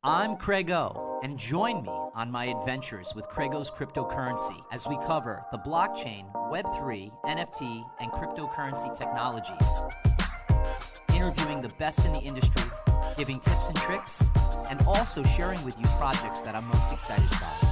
I'm CraigO, and join me on my adventures with CraigO's cryptocurrency as we cover the blockchain, Web3, NFT, and cryptocurrency technologies. Interviewing the best in the industry, giving tips and tricks, and also sharing with you projects that I'm most excited about.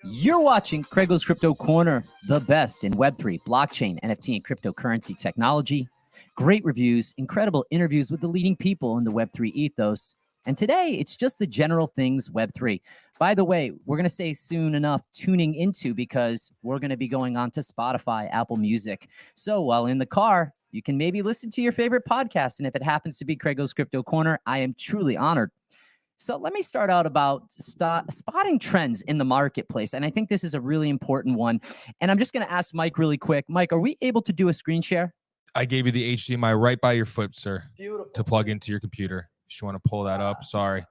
You're watching CraigO's Crypto Corner, the best in Web3, blockchain, NFT, and cryptocurrency technology. Great reviews, incredible interviews with the leading people in the Web3 ethos. And today, it's just the general things Web3. By the way, we're going to say soon enough tuning into because we're going to be going on to Spotify, Apple Music. So while in the car, you can maybe listen to your favorite podcast. And if it happens to be CraigO's Crypto Corner, I am truly honored. So let me start out about spotting trends in the marketplace. And I think this is a really important one. And I'm just going to ask Mike really quick. Mike, are we able to do a screen share? I gave you the HDMI right by your foot, sir. Beautiful. To plug into your computer. If you want to pull that up, sorry.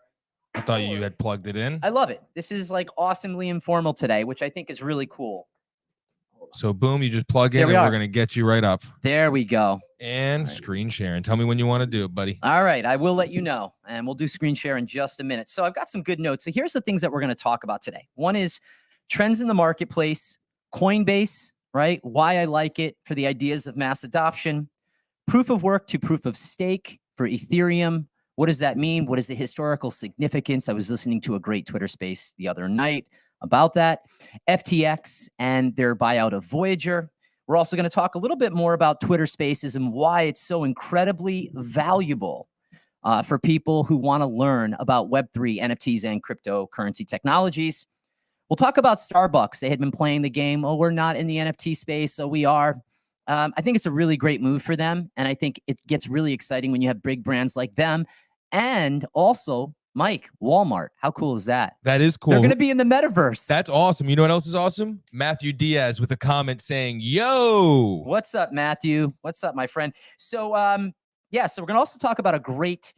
I thought you had plugged it in. I love it. This is like awesomely informal today, which I think is really cool. So boom, you just plug in and we're going to get you right up. There we go. And screen sharing. Tell me when you want to do it, buddy. All right. I will let you know. And we'll do screen share in just a minute. So I've got some good notes. So here's the things that we're going to talk about today. One is trends in the marketplace, Coinbase, right? Why I like it for the ideas of mass adoption, proof of work to proof of stake for Ethereum. What does that mean? What is the historical significance? I was listening to a great Twitter space the other night about that. FTX and their buyout of Voyager. We're also going to talk a little bit more about Twitter Spaces and why it's so incredibly valuable for people who want to learn about Web3, NFTs, and cryptocurrency technologies. We'll talk about Starbucks. They had been playing the game. Oh, we're not in the NFT space, so we are. I think it's a really great move for them. And I think it gets really exciting when you have big brands like them. And also, Mike, Walmart. How cool is that? That is cool. They're going to be in the metaverse. That's awesome. You know what else is awesome? Matthew Diaz with a comment saying, yo. What's up, Matthew? What's up, my friend? So, yeah, so we're going to also talk about a great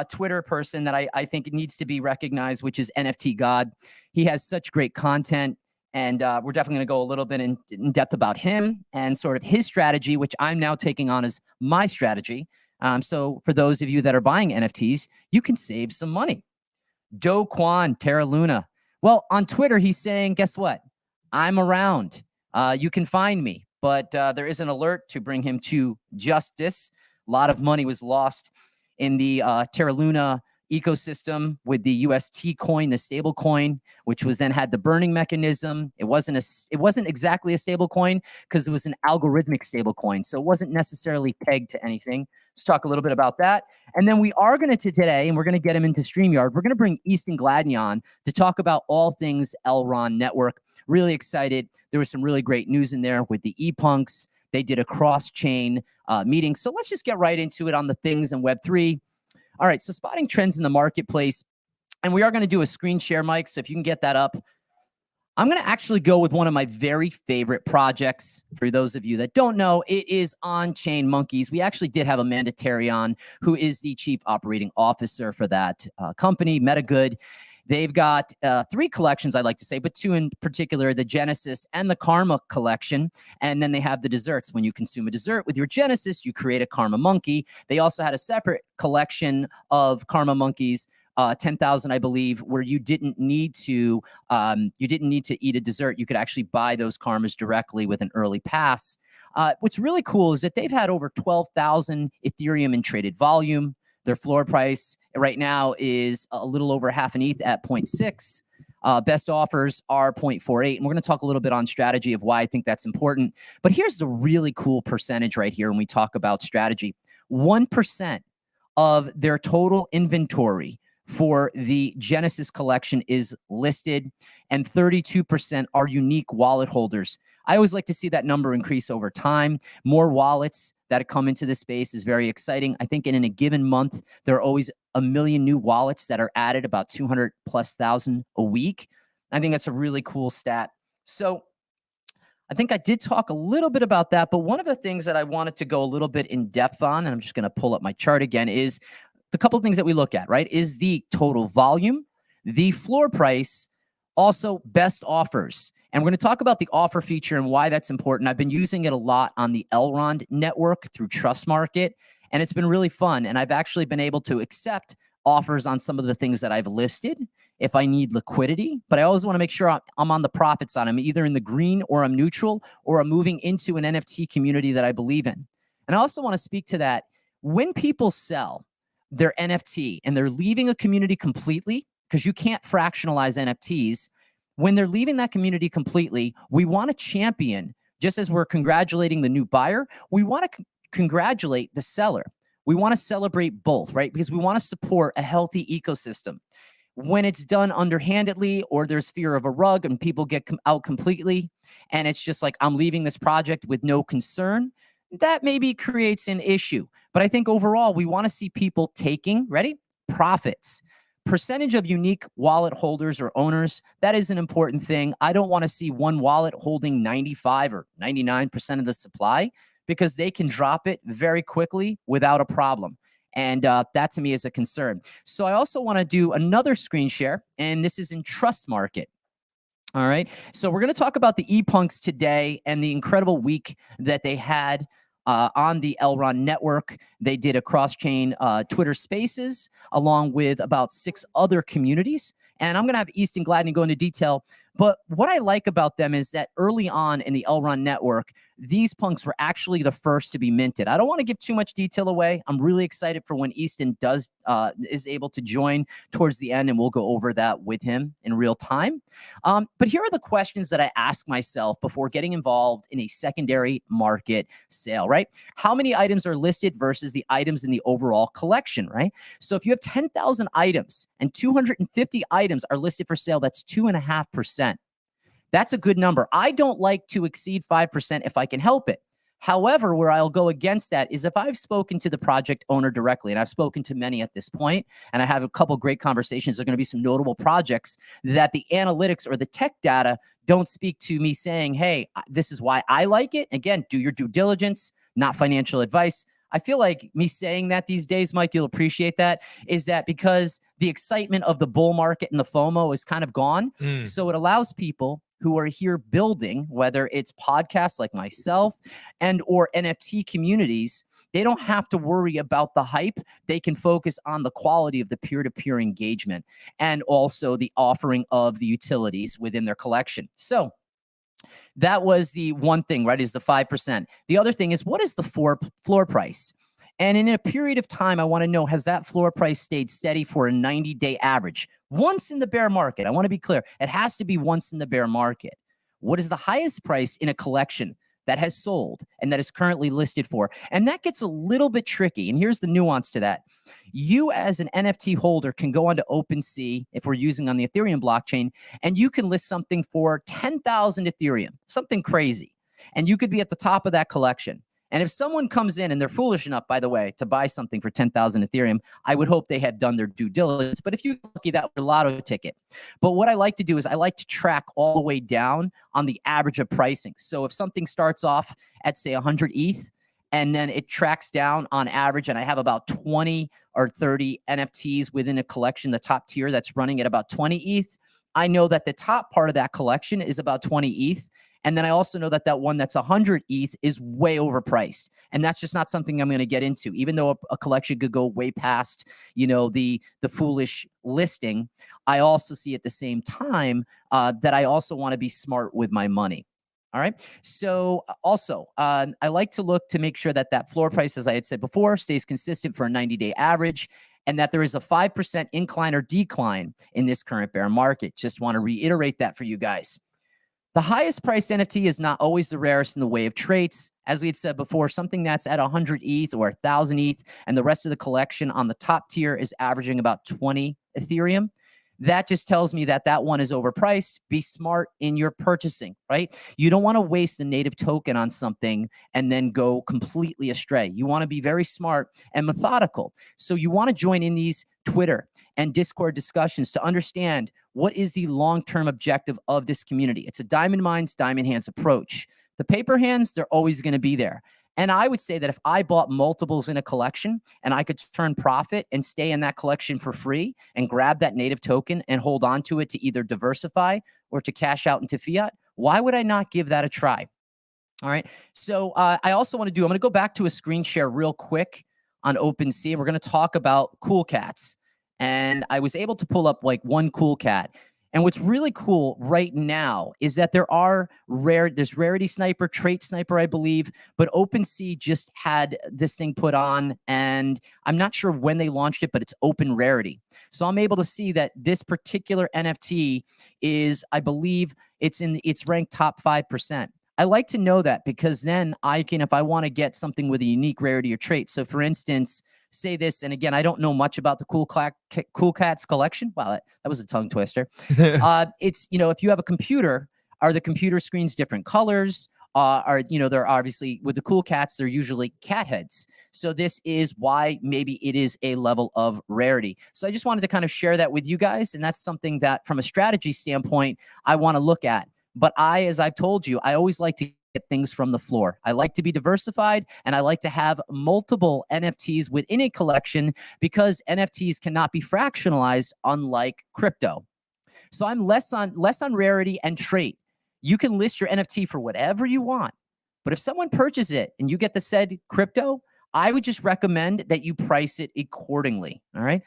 Twitter person that I think needs to be recognized, which is NFT God. He has such great content. And we're definitely going to go a little bit in depth about him and sort of his strategy, which I'm now taking on as my strategy. So for those of you that are buying NFTs, you can save some money. Do Kwon, Terra Luna. Well, on Twitter, he's saying, guess what? I'm around. You can find me. But there is an alert to bring him to justice. A lot of money was lost in the Terra Luna ecosystem with the UST coin, the stable coin, which was then had the burning mechanism. It wasn't exactly a stable coin because it was an algorithmic stable coin. So it wasn't necessarily pegged to anything. Let's talk a little bit about that. And then we are going to today, and we're going to get him into StreamYard. We're going to bring Easton Gladney on to talk about all things Elrond network. Really excited. There was some really great news in there with the ePunks. They did a cross-chain meeting. So let's just get right into it on the things in Web3. All right, so spotting trends in the marketplace. And we are going to do a screen share, Mike, so if you can get that up. I'm going to actually go with one of my very favorite projects. For those of you that don't know, it is On-Chain Monkeys. We actually did have Amanda Terry on, who is the chief operating officer for that company, MetaGood. They've got 3 collections, I'd like to say, but 2 in particular, the Genesis and the Karma collection. And then they have the desserts. When you consume a dessert with your Genesis, you create a Karma Monkey. They also had a separate collection of Karma Monkeys, 10,000, I believe, where you didn't need to eat a dessert. You could actually buy those karmas directly with an early pass. What's really cool is that they've had over 12,000 Ethereum in traded volume. Their floor price right now is a little over half an ETH at 0.6. Best offers are 0.48. And we're going to talk a little bit on strategy of why I think that's important. But here's the really cool percentage right here when we talk about strategy. 1% of their total inventory for the Genesis collection is listed, and 32% are unique wallet holders. I always like to see that number increase over time. More wallets that come into the space is very exciting. I think in a given month, there are always 1 million new wallets that are added, about 200,000+ a week. I think that's a really cool stat. So I think I did talk a little bit about that, but one of the things that I wanted to go a little bit in depth on, and I'm just going to pull up my chart again, is the couple of things that we look at, right? Is the total volume, the floor price, also best offers. And we're going to talk about the offer feature and why that's important. I've been using it a lot on the Elrond network through Trust Market, and it's been really fun. And I've actually been able to accept offers on some of the things that I've listed if I need liquidity, but I always want to make sure I'm on the profit side. I'm either in the green or I'm neutral, or I'm moving into an NFT community that I believe in. And I also want to speak to that. When people sell their NFT and they're leaving a community completely, because you can't fractionalize NFTs, when they're leaving that community completely, we want to champion, just as we're congratulating the new buyer, we want to congratulate the seller. We want to celebrate both, right? Because we want to support a healthy ecosystem. When it's done underhandedly, or there's fear of a rug and people get out completely, and it's just like, I'm leaving this project with no concern, that maybe creates an issue. But I think overall, we want to see people taking, ready, profits. Percentage of unique wallet holders or owners, that is an important thing. I don't want to see one wallet holding 95 or 99% of the supply, because they can drop it very quickly without a problem. And that to me is a concern. So I also want to do another screen share, and this is in Trust Market. All right. So we're going to talk about the ePunks today and the incredible week that they had on the Elrond network. They did a cross-chain Twitter Spaces along with about 6 other communities. And I'm going to have Easton, Gladney go into detail. But what I like about them is that early on in the Elrond network, these punks were actually the first to be minted. I don't want to give too much detail away. I'm really excited for when Easton is able to join towards the end, and we'll go over that with him in real time. But here are the questions that I ask myself before getting involved in a secondary market sale, right? How many items are listed versus the items in the overall collection, right? So if you have 10,000 items and 250 items are listed for sale, that's 2.5%. That's a good number. I don't like to exceed 5% if I can help it. However, where I'll go against that is if I've spoken to the project owner directly, and I've spoken to many at this point, and I have a couple great conversations. There are going to be some notable projects that the analytics or the tech data don't speak to me saying, hey, this is why I like it. Again, do your due diligence, not financial advice. I feel like me saying that these days, Mike, you'll appreciate that, is that because the excitement of the bull market and the FOMO is kind of gone. So it allows people who are here building, whether it's podcasts like myself and or NFT communities, they don't have to worry about the hype. They can focus on the quality of the peer-to-peer engagement and also the offering of the utilities within their collection. So that was the one thing, right, is the 5%. The other thing is, what is the floor price? And in a period of time, I want to know, has that floor price stayed steady for a 90-day average? Once in the bear market, I want to be clear, it has to be once in the bear market. What is the highest price in a collection that has sold and that is currently listed for? And that gets a little bit tricky. And here's the nuance to that. You as an NFT holder can go onto OpenSea, if we're using on the Ethereum blockchain, and you can list something for 10,000 Ethereum, something crazy. And you could be at the top of that collection. And if someone comes in and they're foolish enough, by the way, to buy something for 10,000 Ethereum, I would hope they had done their due diligence. But if you're lucky, that was a lotto ticket. But what I like to do is I like to track all the way down on the average of pricing. So if something starts off at, say, 100 ETH, and then it tracks down on average, and I have about 20 or 30 NFTs within a collection, the top tier that's running at about 20 ETH, I know that the top part of that collection is about 20 ETH. And then I also know that that one that's 100 ETH is way overpriced. And that's just not something I'm going to get into. Even though a collection could go way past, you know, the foolish listing, I also see at the same time that I also want to be smart with my money. All right. So also, I like to look to make sure that that floor price, as I had said before, stays consistent for a 90-day average, and that there is a 5% incline or decline in this current bear market. Just want to reiterate that for you guys. The highest priced NFT is not always the rarest in the way of traits. As we had said before, something that's at 100 ETH or 1,000 ETH, and the rest of the collection on the top tier is averaging about 20 Ethereum. That just tells me that that one is overpriced. Be smart in your purchasing, right? You don't want to waste the native token on something and then go completely astray. You want to be very smart and methodical. So you want to join in these Twitter and Discord discussions to understand what is the long-term objective of this community. It's a diamond mines, diamond hands approach. The paper hands, they're always going to be there. And I would say that if I bought multiples in a collection and I could turn profit and stay in that collection for free and grab that native token and hold on to it to either diversify or to cash out into fiat, Why would I not give that a try? All right. So I also want to I'm going to go back to a screen share real quick on OpenSea, and we're going to talk about cool cats. And I was able to pull up like one cool cat. And what's really cool right now is that there's Rarity Sniper, Trait Sniper, I believe, but OpenSea just had this thing put on, and I'm not sure when they launched it, but it's open rarity. So I'm able to see that this particular NFT is, I believe, it's ranked top 5%. I like to know that, because then I can, if I want to get something with a unique rarity or trait. So for instance, say this, and again, I don't know much about the Cool Cats collection. Wow, that was a tongue twister. It's, if you have a computer, are the computer screens different colors? They're obviously, with the Cool Cats, they're usually cat heads. So this is why maybe it is a level of rarity. So I just wanted to kind of share that with you guys. And that's something that from a strategy standpoint, I want to look at. But as I've told you, I always like to get things from the floor. I like to be diversified, and I like to have multiple NFTs within a collection, because NFTs cannot be fractionalized, unlike crypto. So I'm less on rarity and trait. You can list your NFT for whatever you want, but if someone purchases it and you get the said crypto, I would just recommend that you price it accordingly. All right.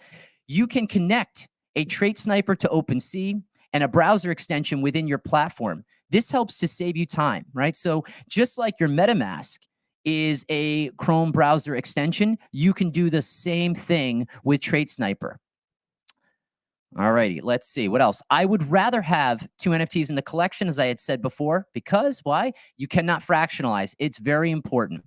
You can connect a Trait Sniper to OpenSea and a browser extension within your platform. This helps to save you time, right? So just like your MetaMask is a Chrome browser extension, you can do the same thing with Trait Sniper. All righty, let's see what else. I would rather have 2 NFTs in the collection, as I had said before, because why? You cannot fractionalize. It's very important.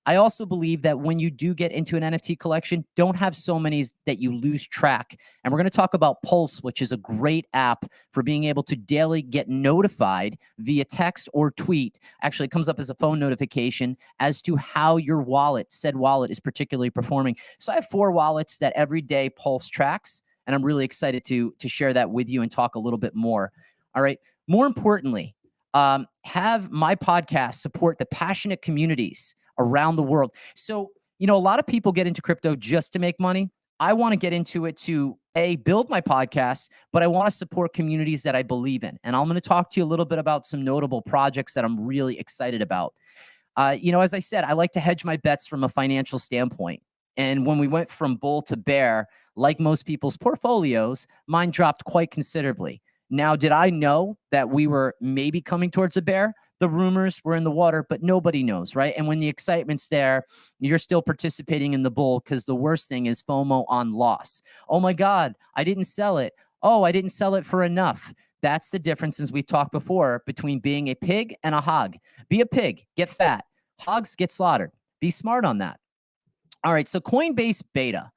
I also believe that when you do get into an NFT collection, don't have so many that you lose track. And we're going to talk about Pulse, which is a great app for being able to daily get notified via text or tweet. Actually, it comes up as a phone notification as to how your said wallet is particularly performing. So I have 4 wallets that every day Pulse tracks, and I'm really excited to share that with you and talk a little bit more. All right. More importantly, have my podcast support the passionate communities around the world. So, a lot of people get into crypto just to make money. I want to get into it to build my podcast, but I want to support communities that I believe in. And I'm going to talk to you a little bit about some notable projects that I'm really excited about. As I said, I like to hedge my bets from a financial standpoint. And when we went from bull to bear, like most people's portfolios, mine dropped quite considerably. Now, did I know that we were maybe coming towards a bear? The rumors were in the water, but nobody knows, right? And when the excitement's there, you're still participating in the bull, because the worst thing is FOMO on loss. Oh my God, I didn't sell it. Oh, I didn't sell it for enough. That's the difference, as we've talked before, between being a pig and a hog. Be a pig, get fat. Hogs get slaughtered. Be smart on that. All right, so Coinbase beta.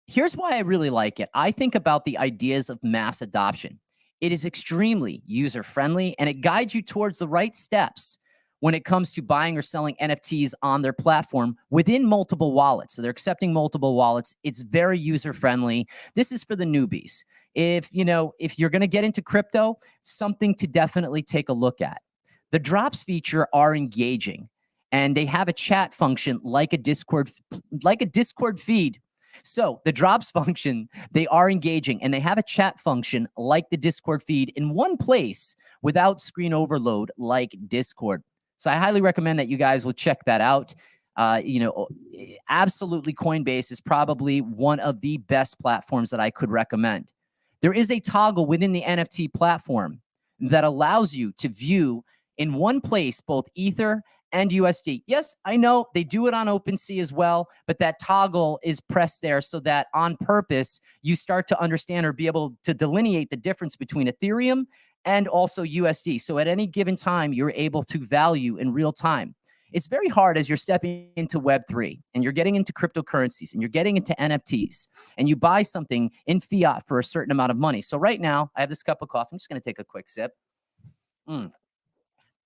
Here's why I really like it. I think about the ideas of mass adoption. It is extremely user-friendly, and it guides you towards the right steps when it comes to buying or selling NFTs on their platform within multiple wallets. So they're accepting multiple wallets. It's very user-friendly. This is for the newbies. If you're going to get into crypto, something to definitely take a look at. The drops feature are engaging, and they have a chat function like a Discord feed. So the drops function, they are engaging, and they have a chat function like the Discord feed in one place without screen overload like Discord. So I highly recommend that you guys will check that out. Absolutely, Coinbase is probably one of the best platforms that I could recommend. There is a toggle within the NFT platform that allows you to view in one place both Ether and USD. Yes, I know they do it on OpenSea as well, but that toggle is pressed there so that on purpose, you start to understand or be able to delineate the difference between Ethereum and also USD. So at any given time, you're able to value in real time. It's very hard as you're stepping into Web3 and you're getting into cryptocurrencies and you're getting into NFTs and you buy something in fiat for a certain amount of money. So right now, I have this cup of coffee. I'm just going to take a quick sip.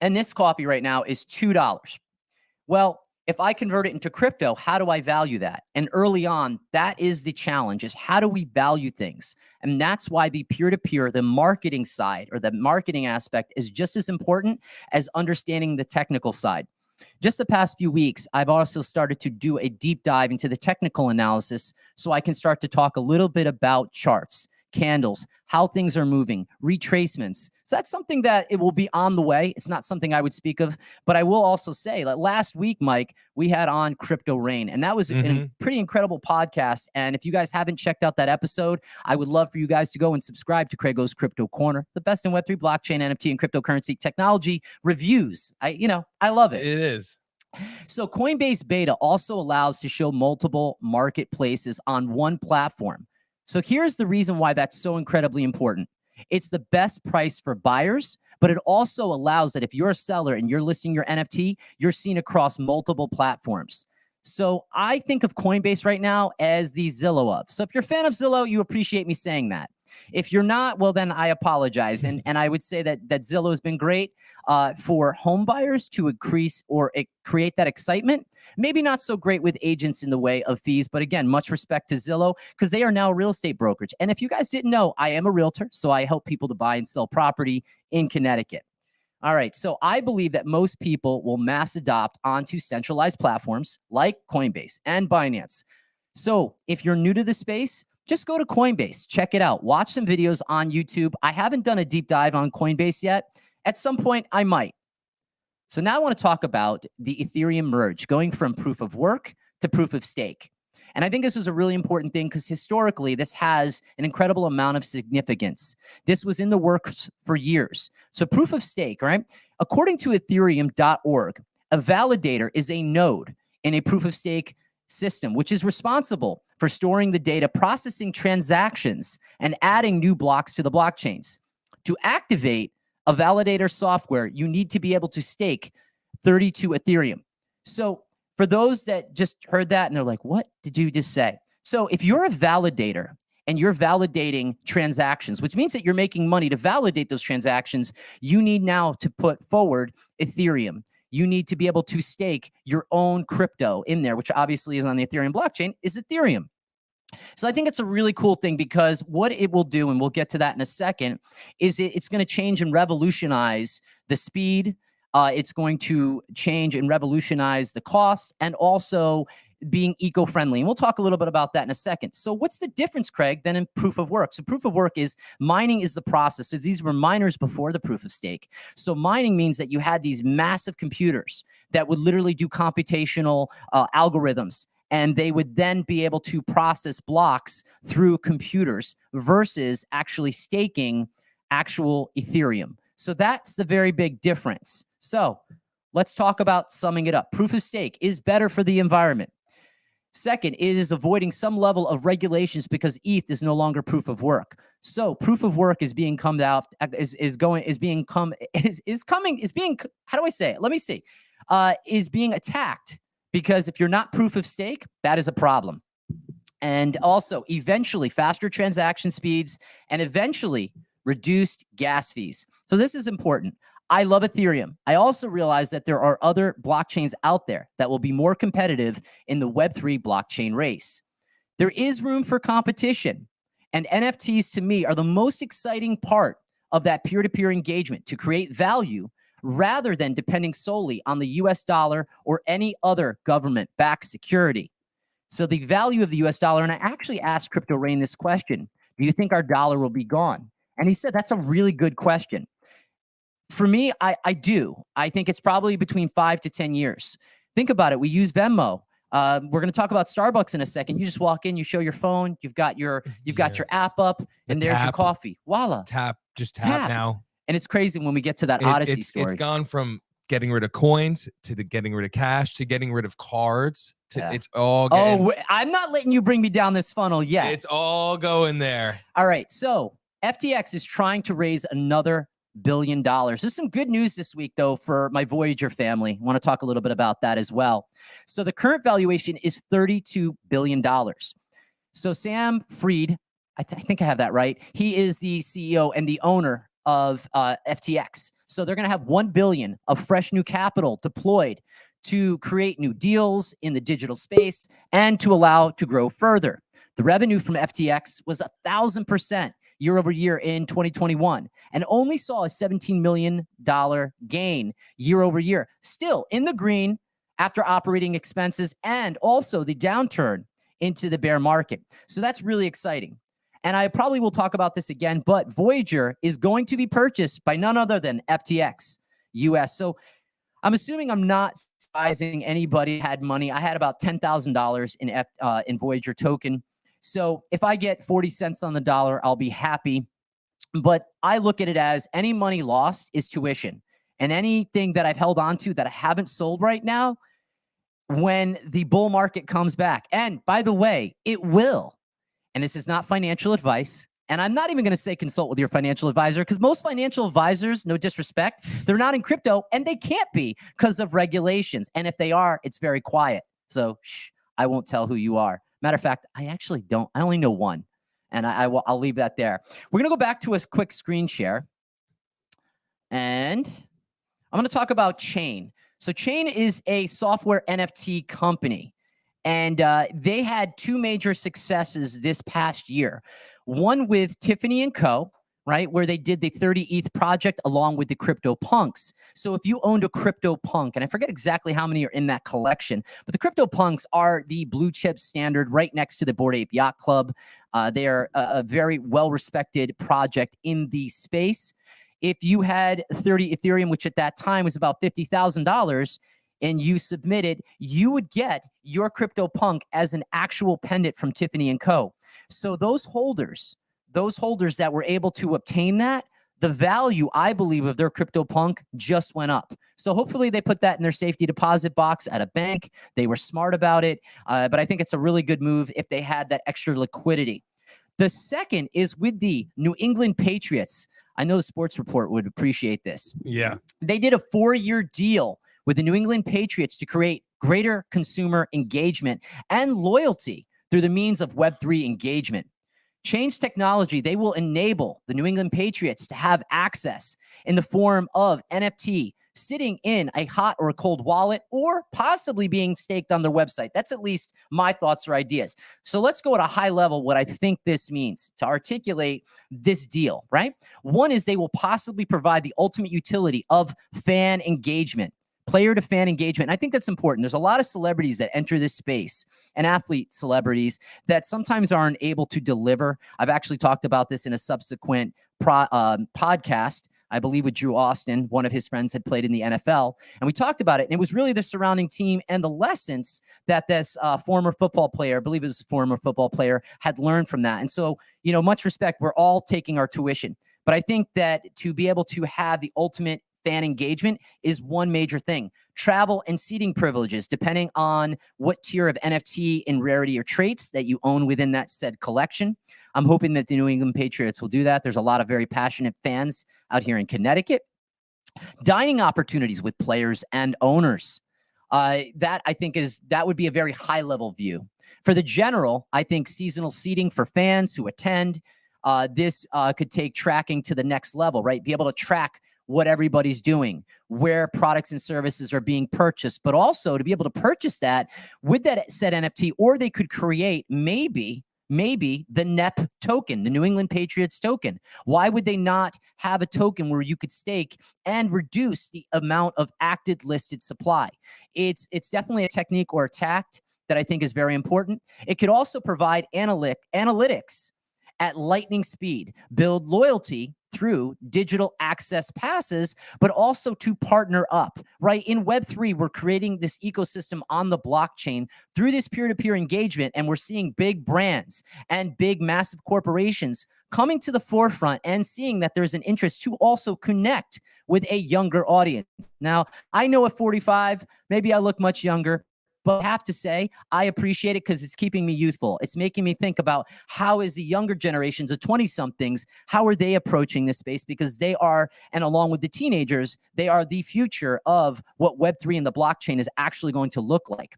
And this coffee right now is $2. Well, if I convert it into crypto, how do I value that? And early on, that is the challenge, is how do we value things? And that's why the peer-to-peer, the marketing side or the marketing aspect is just as important as understanding the technical side. Just the past few weeks, I've also started to do a deep dive into the technical analysis so I can start to talk a little bit about charts, candles, how things are moving, retracements. So that's something that it will be on the way. It's not something I would speak of, but I will also say that last week, Mike, we had on Crypto Rain, and that was a pretty incredible podcast. And if you guys haven't checked out that episode, I would love for you guys to go and subscribe to CraigO's Crypto Corner, the best in Web3, blockchain, NFT, and cryptocurrency technology reviews. I love it. It is. So Coinbase Beta also allows to show multiple marketplaces on one platform. So here's the reason why that's so incredibly important. It's the best price for buyers, but it also allows that if you're a seller and you're listing your NFT, you're seen across multiple platforms. So I think of Coinbase right now as the Zillow of. So if you're a fan of Zillow, you appreciate me saying that. If you're not, well, then I apologize. And I would say that Zillow has been great for home buyers to increase or create that excitement. Maybe not so great with agents in the way of fees, but again, much respect to Zillow because they are now a real estate brokerage. And if you guys didn't know, I am a realtor, so I help people to buy and sell property in Connecticut. All right, so I believe that most people will mass adopt onto centralized platforms like Coinbase and Binance. So if you're new to the space, just go to Coinbase, check it out, watch some videos on YouTube. I haven't done a deep dive on Coinbase yet. At some point, I might. So now I want to talk about the Ethereum merge, going from proof of work to proof of stake. And I think this is a really important thing because historically, this has an incredible amount of significance. This was in the works for years. So proof of stake, right? According to ethereum.org, a validator is a node in a proof of stake system, which is responsible for storing the data, processing transactions, and adding new blocks to the blockchains. To activate a validator software, you need to be able to stake 32 Ethereum. So for those that just heard that and they're like, what did you just say? So if you're a validator and you're validating transactions, which means that you're making money to validate those transactions, you need now to put forward Ethereum. You need to be able to stake your own crypto in there, which obviously is on the Ethereum blockchain, is Ethereum. So I think it's a really cool thing because what it will do, and we'll get to that in a second, is it's going to change and revolutionize the speed. It's going to change and revolutionize the cost and also being eco-friendly. And we'll talk a little bit about that in a second. So what's the difference, Craig, than in proof of work? So proof of work is mining is the process. So these were miners before the proof of stake. So mining means that you had these massive computers that would literally do computational algorithms. And they would then be able to process blocks through computers versus actually staking actual Ethereum. So that's the very big difference. So let's talk about summing it up. Proof of stake is better for the environment. Second, it is avoiding some level of regulations because ETH is no longer proof of work. So proof of work is being how do I say it? Let me see. Is being attacked because if you're not proof of stake, that is a problem. And also eventually faster transaction speeds and eventually reduced gas fees. So this is important. I love Ethereum. I also realize that there are other blockchains out there that will be more competitive in the Web3 blockchain race. There is room for competition, and NFTs to me are the most exciting part of that peer-to-peer engagement to create value rather than depending solely on the US dollar or any other government-backed security. So the value of the US dollar, and I actually asked Crypto Rain this question, do you think our dollar will be gone? And he said, that's a really good question. For me, I do. I think it's probably between 5 to 10 years. Think about it. We use Venmo. We're going to talk about Starbucks in a second. You just walk in, you show your phone, you've got your app up, and there's your coffee. Voila. Tap now. And it's crazy when we get to that Odyssey story. It's gone from getting rid of coins to getting rid of cash to getting rid of cards. It's all I'm not letting you bring me down this funnel yet. It's all going there. All right. So FTX is trying to raise another $1 billion. There's some good news this week, though, for my Voyager family. I want to talk a little bit about that as well. So the current valuation is $32 billion. So Sam Fried, I think I have that right. He is the CEO and the owner of FTX. So they're going to have $1 billion of fresh new capital deployed to create new deals in the digital space and to allow to grow further. The revenue from FTX was 1,000% year over year in 2021 and only saw a $17 million gain year over year. Still in the green after operating expenses and also the downturn into the bear market. So that's really exciting. And I probably will talk about this again, but Voyager is going to be purchased by none other than FTX US. So I'm assuming I'm not sizing anybody had money. I had about $10,000 in Voyager token. So if I get 40 cents on the dollar, I'll be happy. But I look at it as any money lost is tuition. And anything that I've held on to that I haven't sold right now, when the bull market comes back, and by the way, it will. And this is not financial advice. And I'm not even going to say consult with your financial advisor, because most financial advisors, no disrespect, they're not in crypto, and they can't be because of regulations. And if they are, it's very quiet. So I won't tell who you are. Matter of fact, I actually don't. I only know one. And I'll leave that there. We're going to go back to a quick screen share. And I'm going to talk about Chain. So Chain is a software NFT company. And they had two major successes this past year. One with Tiffany & Co., right, where they did the 30 ETH project along with the CryptoPunks. So if you owned a CryptoPunk, and I forget exactly how many are in that collection, but the CryptoPunks are the blue chip standard right next to the Bored Ape Yacht Club. They are a very well-respected project in the space. If you had 30 Ethereum, which at that time was about $50,000, and you submitted, you would get your CryptoPunk as an actual pendant from Tiffany & Co. So those holders that were able to obtain that, the value, I believe, of their CryptoPunk just went up. So hopefully they put that in their safety deposit box at a bank. They were smart about it. But I think it's a really good move if they had that extra liquidity. The second is with the New England Patriots. I know the Sports Report would appreciate this. Yeah. They did a 4-year deal with the New England Patriots to create greater consumer engagement and loyalty through the means of Web3 engagement. Chain's technology, they will enable the New England Patriots to have access in the form of NFT sitting in a hot or a cold wallet, or possibly being staked on their website. That's at least my thoughts or ideas. So let's go at a high level what I think this means to articulate this deal, right? One is they will possibly provide the ultimate utility of fan engagement, player to fan engagement. And I think that's important. There's a lot of celebrities that enter this space, and athlete celebrities that sometimes aren't able to deliver. I've actually talked about this in a subsequent podcast, I believe with Drew Austin. One of his friends had played in the NFL, and we talked about it. And it was really the surrounding team and the lessons that this former football player, I believe it was a former football player, had learned from that. And so, much respect, we're all taking our tuition. But I think that to be able to have the ultimate fan engagement is one major thing. Travel and seating privileges, depending on what tier of NFT and rarity or traits that you own within that said collection. I'm hoping that the New England Patriots will do that. There's a lot of very passionate fans out here in Connecticut. Dining opportunities with players and owners. That I think that would be a very high level view. For the general, I think seasonal seating for fans who attend. This could take tracking to the next level, right? Be able to track what everybody's doing, where products and services are being purchased, but also to be able to purchase that with that said NFT, or they could create maybe the NEP token, the New England Patriots token. Why would they not have a token where you could stake and reduce the amount of active listed supply? It's definitely a technique or a tact that I think is very important. It could also provide analytics at lightning speed, build loyalty through digital access passes, but also to partner up, right? In Web3, we're creating this ecosystem on the blockchain through this peer-to-peer engagement, and we're seeing big brands and big, massive corporations coming to the forefront and seeing that there's an interest to also connect with a younger audience. Now, I know at 45, maybe I look much younger, but I have to say, I appreciate it because it's keeping me youthful. It's making me think about how is the younger generations of 20-somethings, how are they approaching this space? Because they are, and along with the teenagers, they are the future of what Web3 and the blockchain is actually going to look like.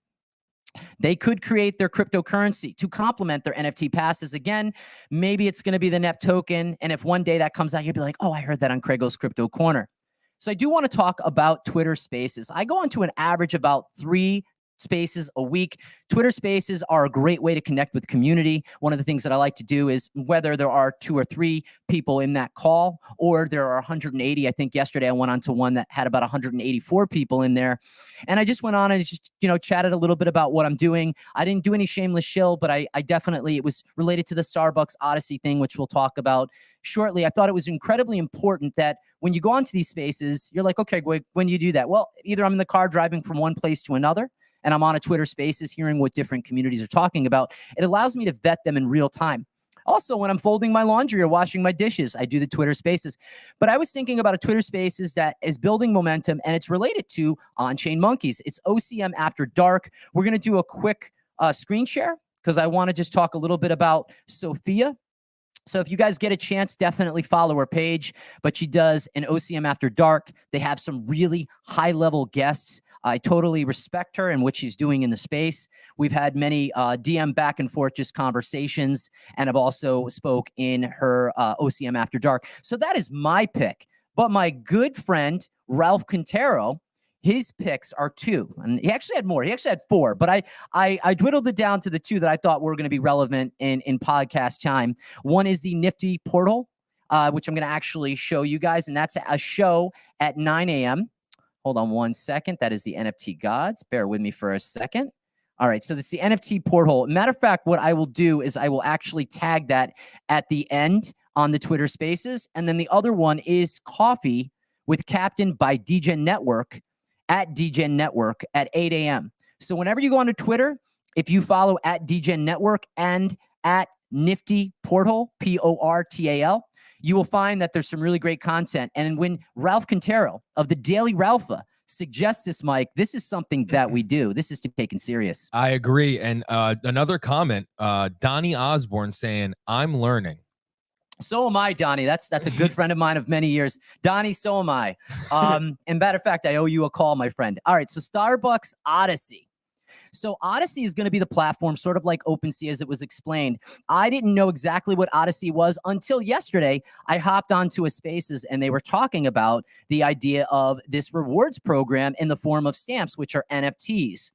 They could create their cryptocurrency to complement their NFT passes. Again, maybe it's going to be the NEP token. And if one day that comes out, you'll be like, oh, I heard that on CraigO's Crypto Corner. So I do want to talk about Twitter Spaces. I go into an average about 3 Spaces a week. Twitter Spaces are a great way to connect with community. One of the things that I like to do is whether there are 2 or 3 people in that call or there are 180. I think yesterday I went on to one that had about 184 people in there. And I just went on and just, chatted a little bit about what I'm doing. I didn't do any shameless shill, but I definitely, it was related to the Starbucks Odyssey thing, which we'll talk about shortly. I thought it was incredibly important that when you go onto these spaces, you're like, okay, when you do that, well, either I'm in the car driving from one place to another, and I'm on a Twitter Spaces hearing what different communities are talking about. It allows me to vet them in real time. Also, when I'm folding my laundry or washing my dishes, I do the Twitter Spaces. But I was thinking about a Twitter Spaces that is building momentum, and it's related to On-Chain Monkeys. It's OCM After Dark. We're going to do a quick screen share because I want to just talk a little bit about Sophia. So if you guys get a chance, definitely follow her page. But she does an OCM After Dark. They have some really high-level guests. I totally respect her and what she's doing in the space. We've had many DM back and forth just conversations, and I've also spoke in her OCM After Dark. So that is my pick. But my good friend, Ralph Quintero, his picks are 2. And he actually had more. He actually had 4. But I dwindled it down to the 2 that I thought were going to be relevant in podcast time. One is the Nifty Portal, which I'm going to actually show you guys. And that's a show at 9 a.m. Hold on one second. That is the NFT Gods. Bear with me for a second. All right. So that's the NFT porthole. Matter of fact, what I will do is I will actually tag that at the end on the Twitter Spaces. And then the other one is Coffee with Captain by DGen Network at DGen Network at 8 a.m. So whenever you go onto Twitter, if you follow at DGen Network and at Nifty Portal, Portal, you will find that there's some really great content. And when Ralph Quintero of the Daily Ralpha suggests this, Mike, this is something that we do. This is to be taken serious. I agree. And another comment, Donnie Osborne saying, I'm learning. So am I, Donnie. That's a good friend of mine of many years. Donnie, so am I. And matter of fact, I owe you a call, my friend. All right, so Starbucks Odyssey. So Odyssey is going to be the platform, sort of like OpenSea, as it was explained. I didn't know exactly what Odyssey was until yesterday. I hopped onto a Spaces, and they were talking about the idea of this rewards program in the form of stamps, which are NFTs.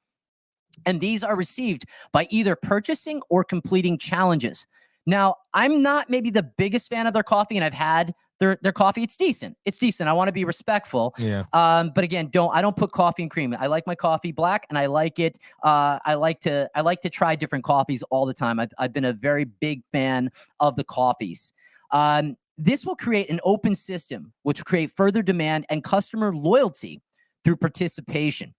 And these are received by either purchasing or completing challenges. Now, I'm not maybe the biggest fan of their coffee, and I've had their coffee. It's decent. It's decent. I want to be respectful. Yeah. But again, I don't put coffee and cream. I like my coffee black, and I like it. I like to try different coffees all the time. I've been a very big fan of the coffees. This will create an open system, which will create further demand and customer loyalty through participation.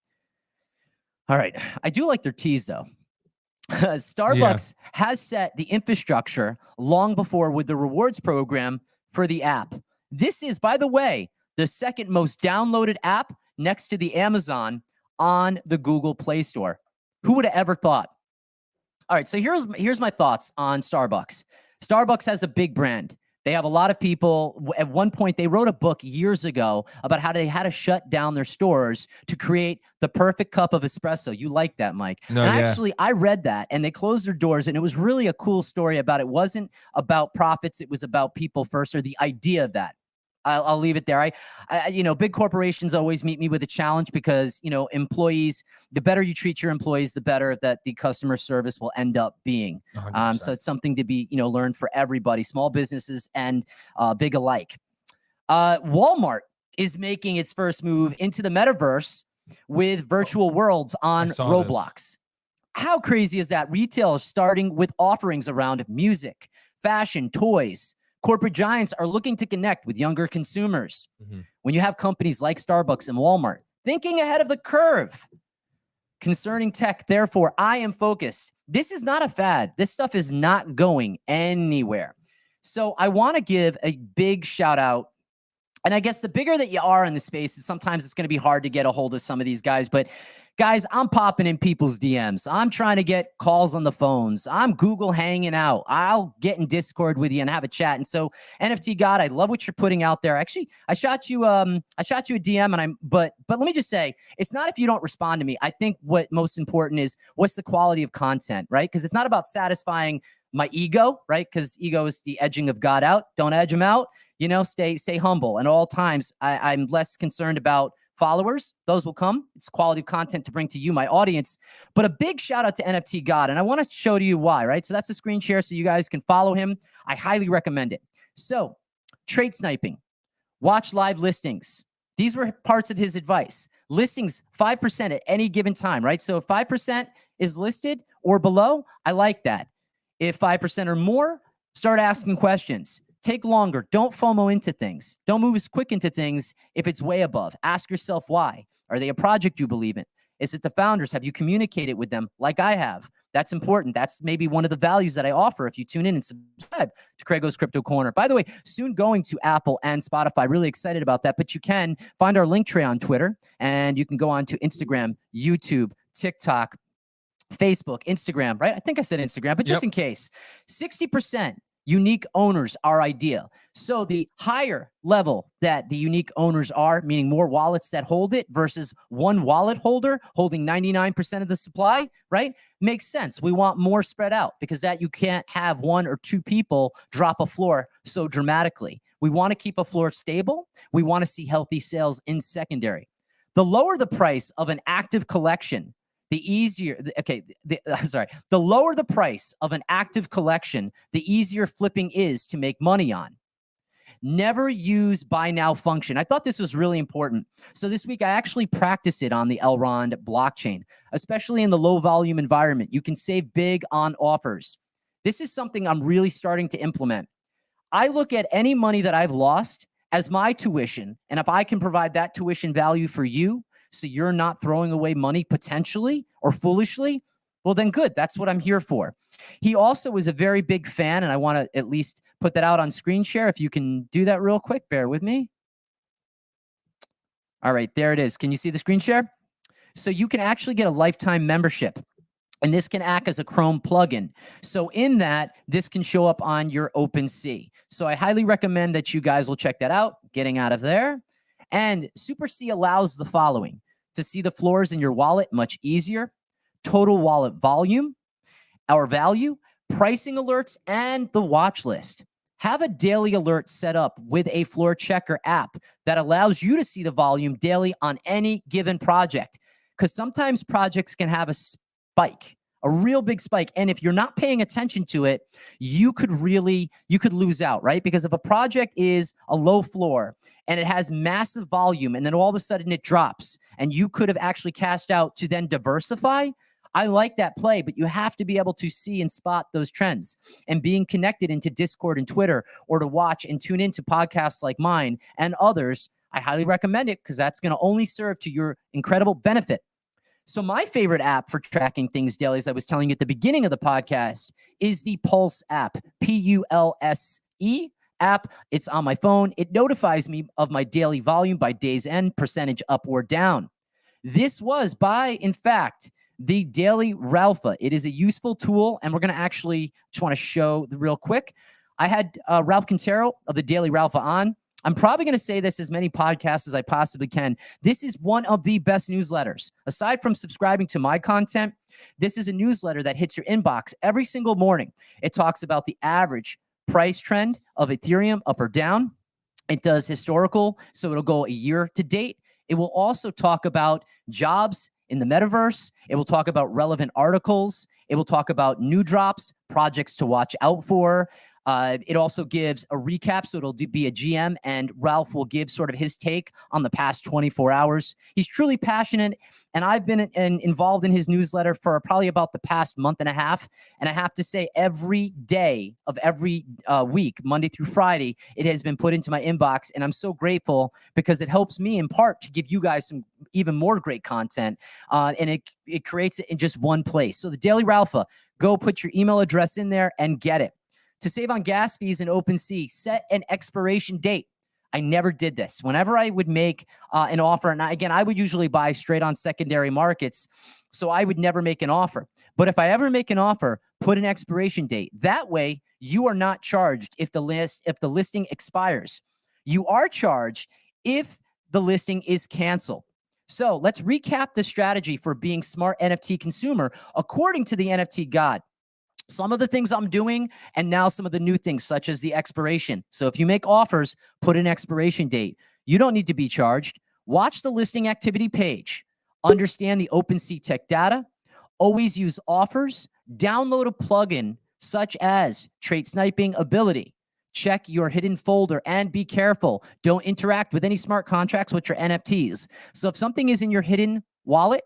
All right. I do like their teas, though. Starbucks has set the infrastructure long before with the rewards program for the app. This is, by the way, the second most downloaded app next to the Amazon on the Google Play Store. Who would have ever thought? All right, so here's my thoughts on Starbucks. Starbucks has a big brand. They have a lot of people. At one point, they wrote a book years ago about how they had to shut down their stores to create the perfect cup of espresso. You like that, Mike? No, and yeah. actually, I read that, and they closed their doors, and it was really a cool story about it. It wasn't about profits. It was about people first, or the idea of that. I'll leave it there. I big corporations always meet me with a challenge because, employees, the better you treat your employees, the better that the customer service will end up being. So it's something to be, learned for everybody, small businesses and big alike. Walmart is making its first move into the metaverse with virtual worlds on Roblox. How crazy is that? Retail is starting with offerings around music, fashion, toys. Corporate giants are looking to connect with younger consumers. Mm-hmm. When you have companies like Starbucks and Walmart thinking ahead of the curve concerning tech, therefore, I am focused. This is not a fad. This stuff is not going anywhere. So I want to give a big shout out. And I guess the bigger that you are in the space, sometimes it's going to be hard to get a hold of some of these guys. But guys, I'm popping in people's DMs. I'm trying to get calls on the phones. I'm Google hanging out. I'll get in Discord with you and have a chat. And so, NFT God, I love what you're putting out there. Actually, I shot you a DM, but let me just say, it's not if you don't respond to me. I think what most important is what's the quality of content, right? Because it's not about satisfying my ego, right? Because ego is the edging of God out. Don't edge him out. Stay humble. And at all times, I'm less concerned about followers. Those will come. It's quality content to bring to you, my audience. But a big shout out to NFT God. And I want to show to you why, right? So that's a screen share so you guys can follow him. I highly recommend it. So trade sniping, watch live listings. These were parts of his advice. Listings 5% at any given time, right? So if 5% is listed or below, I like that. If 5% or more, start asking questions. Take longer. Don't FOMO into things. Don't move as quick into things if it's way above. Ask yourself why. Are they a project you believe in? Is it the founders? Have you communicated with them like I have? That's important. That's maybe one of the values that I offer if you tune in and subscribe to CraigO's Crypto Corner. By the way, soon going to Apple and Spotify. Really excited about that. But you can find our link tray on Twitter, and you can go on to Instagram, YouTube, TikTok, Facebook, Instagram, right? I think I said Instagram, but just in case, 60% unique owners are ideal. So the higher level that the unique owners are, meaning more wallets that hold it versus one wallet holder holding 99% of the supply, right? Makes sense. We want more spread out because that you can't have one or two people drop a floor so dramatically. We want to keep a floor stable. We want to see healthy sales in secondary. The lower the price of an active collection, the easier, the lower the price of an active collection, the easier flipping is to make money on. Never use buy now function. I thought this was really important. So this week I actually practiced it on the Elrond blockchain, especially in the low volume environment. You can save big on offers. This is something I'm really starting to implement. I look at any money that I've lost as my tuition. And if I can provide that tuition value for you, so you're not throwing away money potentially or foolishly, well, then good. That's what I'm here for. He also was a very big fan, and I want to at least put that out on screen share. If you can do that real quick, bear with me. All right, there it is. Can you see the screen share? So you can actually get a lifetime membership, and this can act as a Chrome plugin. So in that, this can show up on your OpenSea. So I highly recommend that you guys will check that out. Getting out of there. And Super C allows the following: to see the floors in your wallet much easier, total wallet volume, our value, pricing alerts, and the watch list. Have a daily alert set up with a floor checker app that allows you to see the volume daily on any given project. Because sometimes projects can have a spike, a real big spike. And if you're not paying attention to it, you could lose out, right? Because if a project is a low floor and it has massive volume and then all of a sudden it drops and you could have actually cashed out to then diversify, I like that play, but you have to be able to see and spot those trends. And being connected into Discord and Twitter, or to watch and tune into podcasts like mine and others, I highly recommend it because that's going to only serve to your incredible benefit. So my favorite app for tracking things daily, as I was telling you at the beginning of the podcast, is the Pulse app, Pulse app. It's on my phone. It notifies me of my daily volume by day's end, percentage up or down. This was in fact, the Daily Ralpha. It is a useful tool, and we're going to actually just want to show real quick. I had Ralph Quintero of the Daily Ralpha on. I'm probably going to say this as many podcasts as I possibly can. This is one of the best newsletters. Aside from subscribing to my content, this is a newsletter that hits your inbox every single morning. It talks about the average price trend of Ethereum up or down. It does historical, so it'll go a year to date. It will also talk about jobs in the metaverse. It will talk about relevant articles. It will talk about new drops, projects to watch out for. It also gives a recap, so it'll be a GM, and Ralph will give sort of his take on the past 24 hours. He's truly passionate, and I've been involved in his newsletter for probably about the past month and a half. And I have to say, every day of every week, Monday through Friday, it has been put into my inbox, and I'm so grateful because it helps me in part to give you guys some even more great content, and it creates it in just one place. So the Daily Ralpha, go put your email address in there and get it. To save on gas fees in OpenSea, set an expiration date. I never did this. Whenever I would make an offer, and I would usually buy straight on secondary markets, so I would never make an offer. But if I ever make an offer, put an expiration date. That way, you are not charged if the listing expires. You are charged if the listing is canceled. So let's recap the strategy for being smart NFT consumer according to the NFT God. Some of the things I'm doing, and now some of the new things, such as the expiration. So if you make offers, put an expiration date. You don't need to be charged. Watch the listing activity page. Understand the OpenSea tech data. Always use offers. Download a plugin such as Trait Sniping Ability. Check your hidden folder and be careful. Don't interact with any smart contracts, which are NFTs. So if something is in your hidden wallet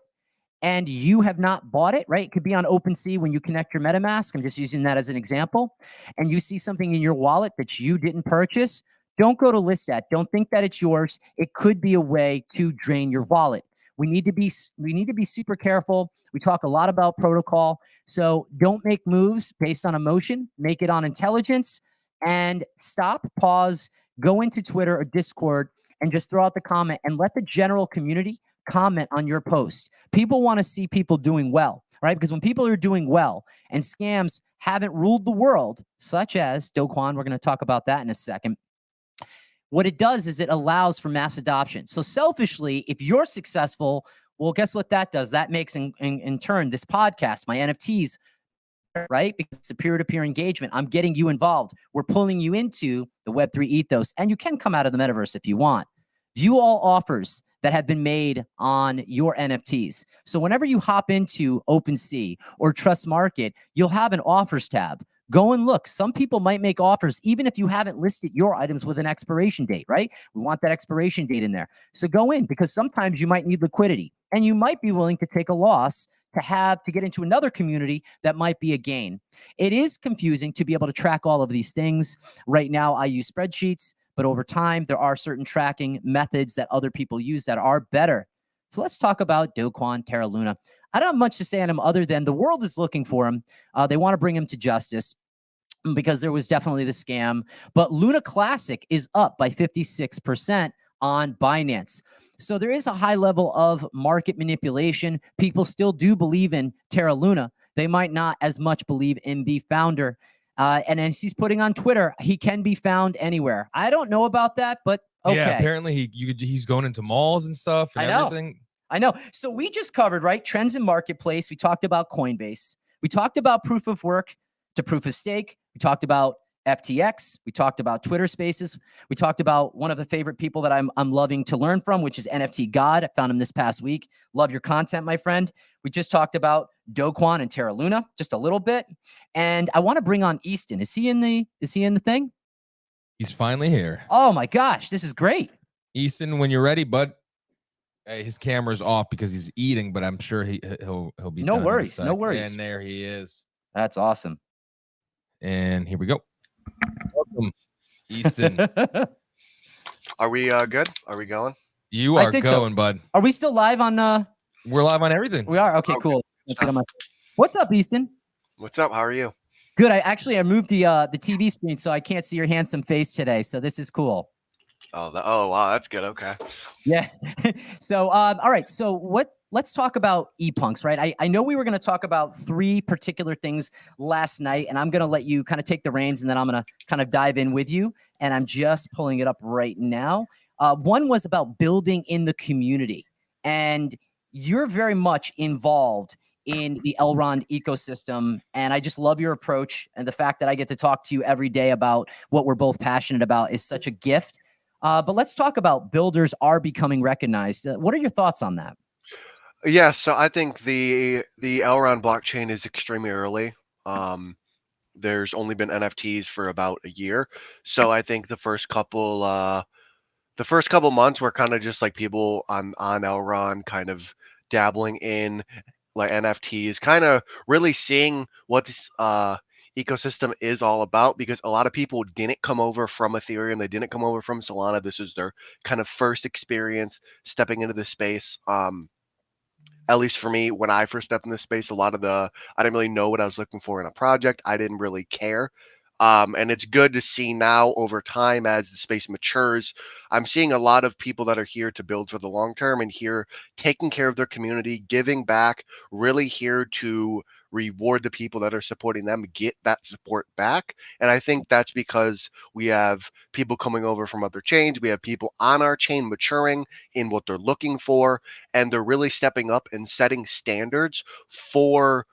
and you have not bought it, right? It could be on OpenSea when you connect your MetaMask. I'm just using that as an example. And you see something in your wallet that you didn't purchase, don't go to list that. Don't think that it's yours. It could be a way to drain your wallet. We need to be super careful. We talk a lot about protocol. So don't make moves based on emotion. Make it on intelligence. And stop, pause, go into Twitter or Discord and just throw out the comment and let the general community comment on your post. People want to see people doing well, right? Because when people are doing well and scams haven't ruled the world, such as Do Kwon, we're going to talk about that in a second. What it does is it allows for mass adoption. So selfishly, if you're successful, well, guess what that does? That makes in turn this podcast, my NFTs, right? Because it's a peer-to-peer engagement. I'm getting you involved. We're pulling you into the Web3 ethos, and you can come out of the metaverse if you want. View all offers that have been made on your NFTs. So whenever you hop into OpenSea or Trust Market, you'll have an offers tab. Go and look. Some people might make offers even if you haven't listed your items with an expiration date, right? We want that expiration date in there. So go in, because sometimes you might need liquidity and you might be willing to take a loss to get into another community that might be a gain. It is confusing to be able to track all of these things. Right now, I use spreadsheets, but over time, there are certain tracking methods that other people use that are better. So let's talk about Do Kwon, Terra Luna. I don't have much to say on him other than the world is looking for him. They want to bring him to justice because there was definitely the scam. But Luna Classic is up by 56% on Binance. So there is a high level of market manipulation. People still do believe in Terra Luna. They might not as much believe in the founder. And as he's putting on Twitter, he can be found anywhere. I don't know about that, but okay. Yeah, apparently he's going into malls and stuff and everything. I know. So we just covered, right? Trends in marketplace. We talked about Coinbase. We talked about proof of work to proof of stake. We talked about FTX. We talked about Twitter Spaces. We talked about one of the favorite people that I'm loving to learn from, which is NFT God. I found him this past week. Love your content, my friend. We just talked about Do Kwon and Terra Luna just a little bit, and I want to bring on Easton. Is he in the thing? He's finally here. Oh my gosh, this is great. Easton, when you're ready, bud. Hey, his camera's off because he's eating, but I'm sure he'll be. No worries, no worries. And there he is. That's awesome. And here we go. Welcome, Easton. Are we good? Are we going? You are going, bud. Are we still live on? We're live on everything. We are. Okay, cool. Let's get on What's up, Easton? What's up? How are you? Good. I moved the TV screen so I can't see your handsome face today. So this is cool. Oh, wow, that's good. Okay. Yeah. So all right. So let's talk about ePunks, right? I know we were going to talk about 3 particular things last night, and I'm going to let you kind of take the reins, and then I'm going to kind of dive in with you. And I'm just pulling it up right now. One was about building in the community, and you're very much involved in the Elrond ecosystem. And I just love your approach, and the fact that I get to talk to you every day about what we're both passionate about is such a gift. But let's talk about builders are becoming recognized. What are your thoughts on that? Yeah, so I think the Elrond blockchain is extremely early. There's only been NFTs for about a year, so I think the first couple months were kind of just like people on Elrond kind of dabbling in like NFTs, kind of really seeing what this ecosystem is all about, because a lot of people didn't come over from Ethereum, they didn't come over from Solana. This is their kind of first experience stepping into the space. At least for me, when I first stepped in this space, I didn't really know what I was looking for in a project. I didn't really care. And it's good to see now over time as the space matures. I'm seeing a lot of people that are here to build for the long term and here taking care of their community, giving back, really here to reward the people that are supporting them, get that support back. And I think that's because we have people coming over from other chains. We have people on our chain maturing in what they're looking for, and they're really stepping up and setting standards for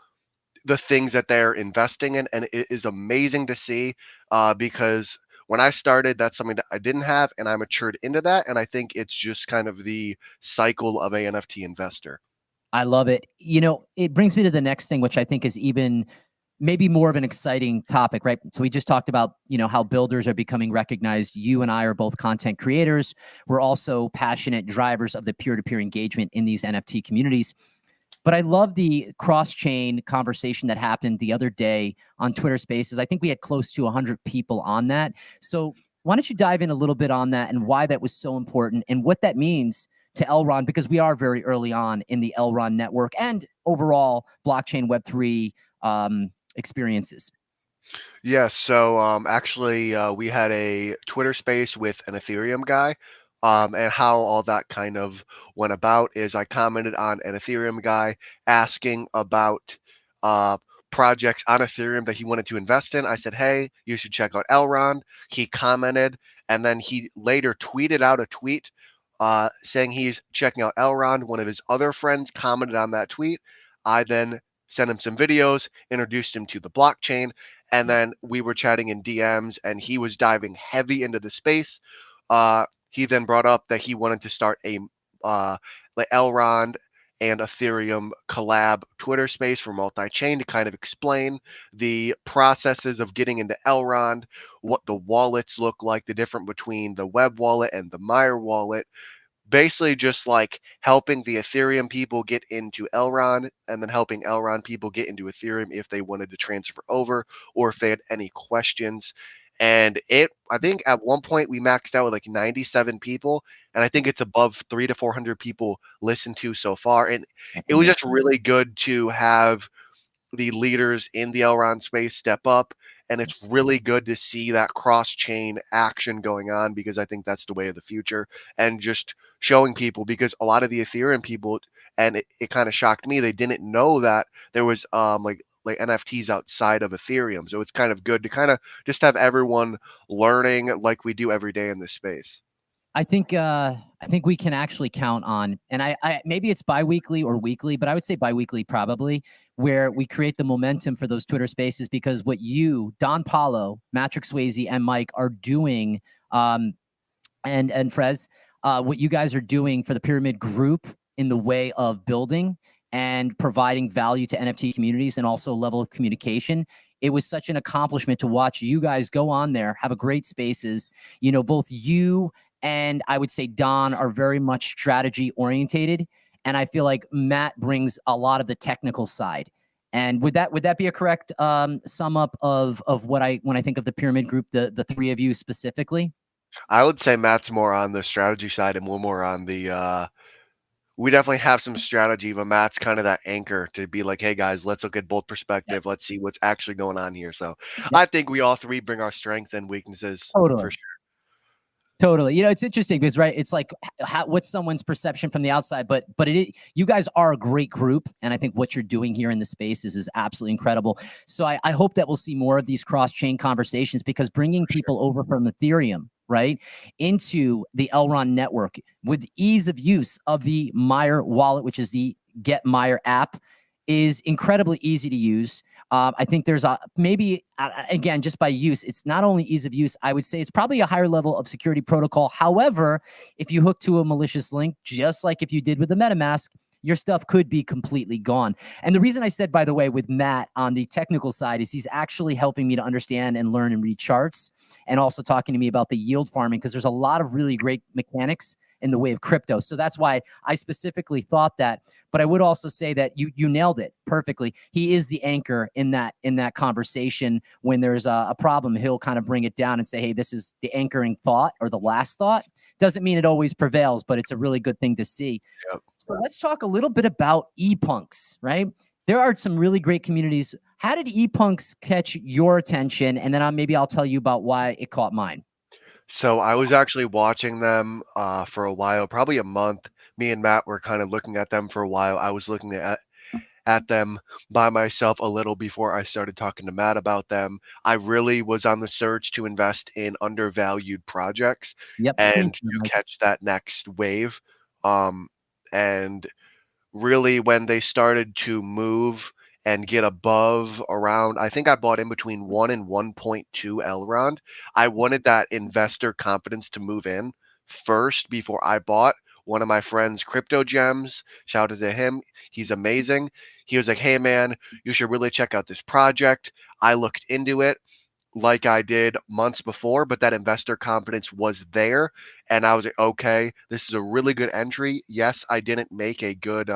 the things that they're investing in. And it is amazing to see because when I started, that's something that I didn't have, and I matured into that. And I think it's just kind of the cycle of a NFT investor. I love it. You know, it brings me to the next thing, which I think is even maybe more of an exciting topic, right? So we just talked about, you know, how builders are becoming recognized. You and I are both content creators. We're also passionate drivers of the peer-to-peer engagement in these NFT communities. But I love the cross-chain conversation that happened the other day on Twitter Spaces. I think we had close to 100 people on that. So why don't you dive in a little bit on that and why that was so important and what that means to Elrond, because we are very early on in the Elrond network and overall blockchain Web3 experiences. Yes. So actually, we had a Twitter space with an Ethereum guy. And how all that kind of went about is I commented on an Ethereum guy asking about uh, projects on Ethereum that he wanted to invest in. I said, hey, you should check out Elrond. He commented, and then he later tweeted out a tweet saying he's checking out Elrond. One of his other friends commented on that tweet. I then sent him some videos, introduced him to the blockchain, and then we were chatting in DMs, and he was diving heavy into the space. He then brought up that he wanted to start a like Elrond and Ethereum collab Twitter space for multi-chain to kind of explain the processes of getting into Elrond, what the wallets look like, the difference between the web wallet and the Meyer wallet, basically just like helping the Ethereum people get into Elrond and then helping Elrond people get into Ethereum if they wanted to transfer over or if they had any questions. And I think at one point we maxed out with like 97 people, and I think it's above 300 to 400 people listened to so far. And it was just really good to have the leaders in the Elrond space step up. And it's really good to see that cross chain action going on because I think that's the way of the future. And just showing people, because a lot of the Ethereum people, and it kind of shocked me, they didn't know that there was like NFTs outside of Ethereum. So it's kind of good to kind of just have everyone learning like we do every day in this space. I think we can actually count on, and I maybe it's biweekly or weekly, but I would say biweekly probably, where we create the momentum for those Twitter spaces because what you, Don Paulo, Matrix Swayze, and Mike are doing, and Frez, what you guys are doing for the Pyramid Group in the way of building and providing value to NFT communities and also level of communication. It was such an accomplishment to watch you guys go on there, have a great spaces. You know, both you and I would say Don are very much strategy orientated. And I feel like Matt brings a lot of the technical side. And would that be a correct sum up of what when I think of the Pyramid Group, the three of you specifically? I would say Matt's more on the strategy side and we're more on the we definitely have some strategy, but Matt's kind of that anchor to be like, hey guys, let's look at both perspective. Yes. Let's see what's actually going on here. So Yep. I think we all three bring our strengths and weaknesses Totally. for sure. Totally. You know, it's interesting because, right, it's like what's someone's perception from the outside, but you guys are a great group. And I think what you're doing here in the spaces is absolutely incredible. So I hope that we'll see more of these cross-chain conversations because bringing people over from Ethereum, right, into the Elrond network with ease of use of the Meyer wallet, which is the Get Meyer app, is incredibly easy to use. I think there's maybe, again, just by use, it's not only ease of use, I would say it's probably a higher level of security protocol. However, if you hook to a malicious link, just like if you did with the MetaMask, your stuff could be completely gone. And the reason I said, by the way, with Matt on the technical side is he's actually helping me to understand and learn and read charts and also talking to me about the yield farming because there's a lot of really great mechanics in the way of crypto. So that's why I specifically thought that. But I would also say that you nailed it perfectly. He is the anchor in that conversation. When there's a problem, he'll kind of bring it down and say, hey, this is the anchoring thought or the last thought. Doesn't mean it always prevails, but it's a really good thing to see. Yep. So let's talk a little bit about ePunks, right? There are some really great communities. How did ePunks catch your attention? And then maybe I'll tell you about why it caught mine. So I was actually watching them for a while, probably a month. Me and Matt were kind of looking at them for a while. I was looking at them by myself a little before I started talking to Matt about them. I really was on the search to invest in undervalued projects Yep. and to catch that next wave. And really when they started to move and get above around, I think I bought in between 1 and 1.2 Elrond. I wanted that investor confidence to move in first before I bought. One of my friends, Crypto Gems, shout out to him. He's amazing. He was like, hey man, you should really check out this project. I looked into it like I did months before, but that investor confidence was there. And I was like, okay, this is a really good entry. Yes, I didn't make a good,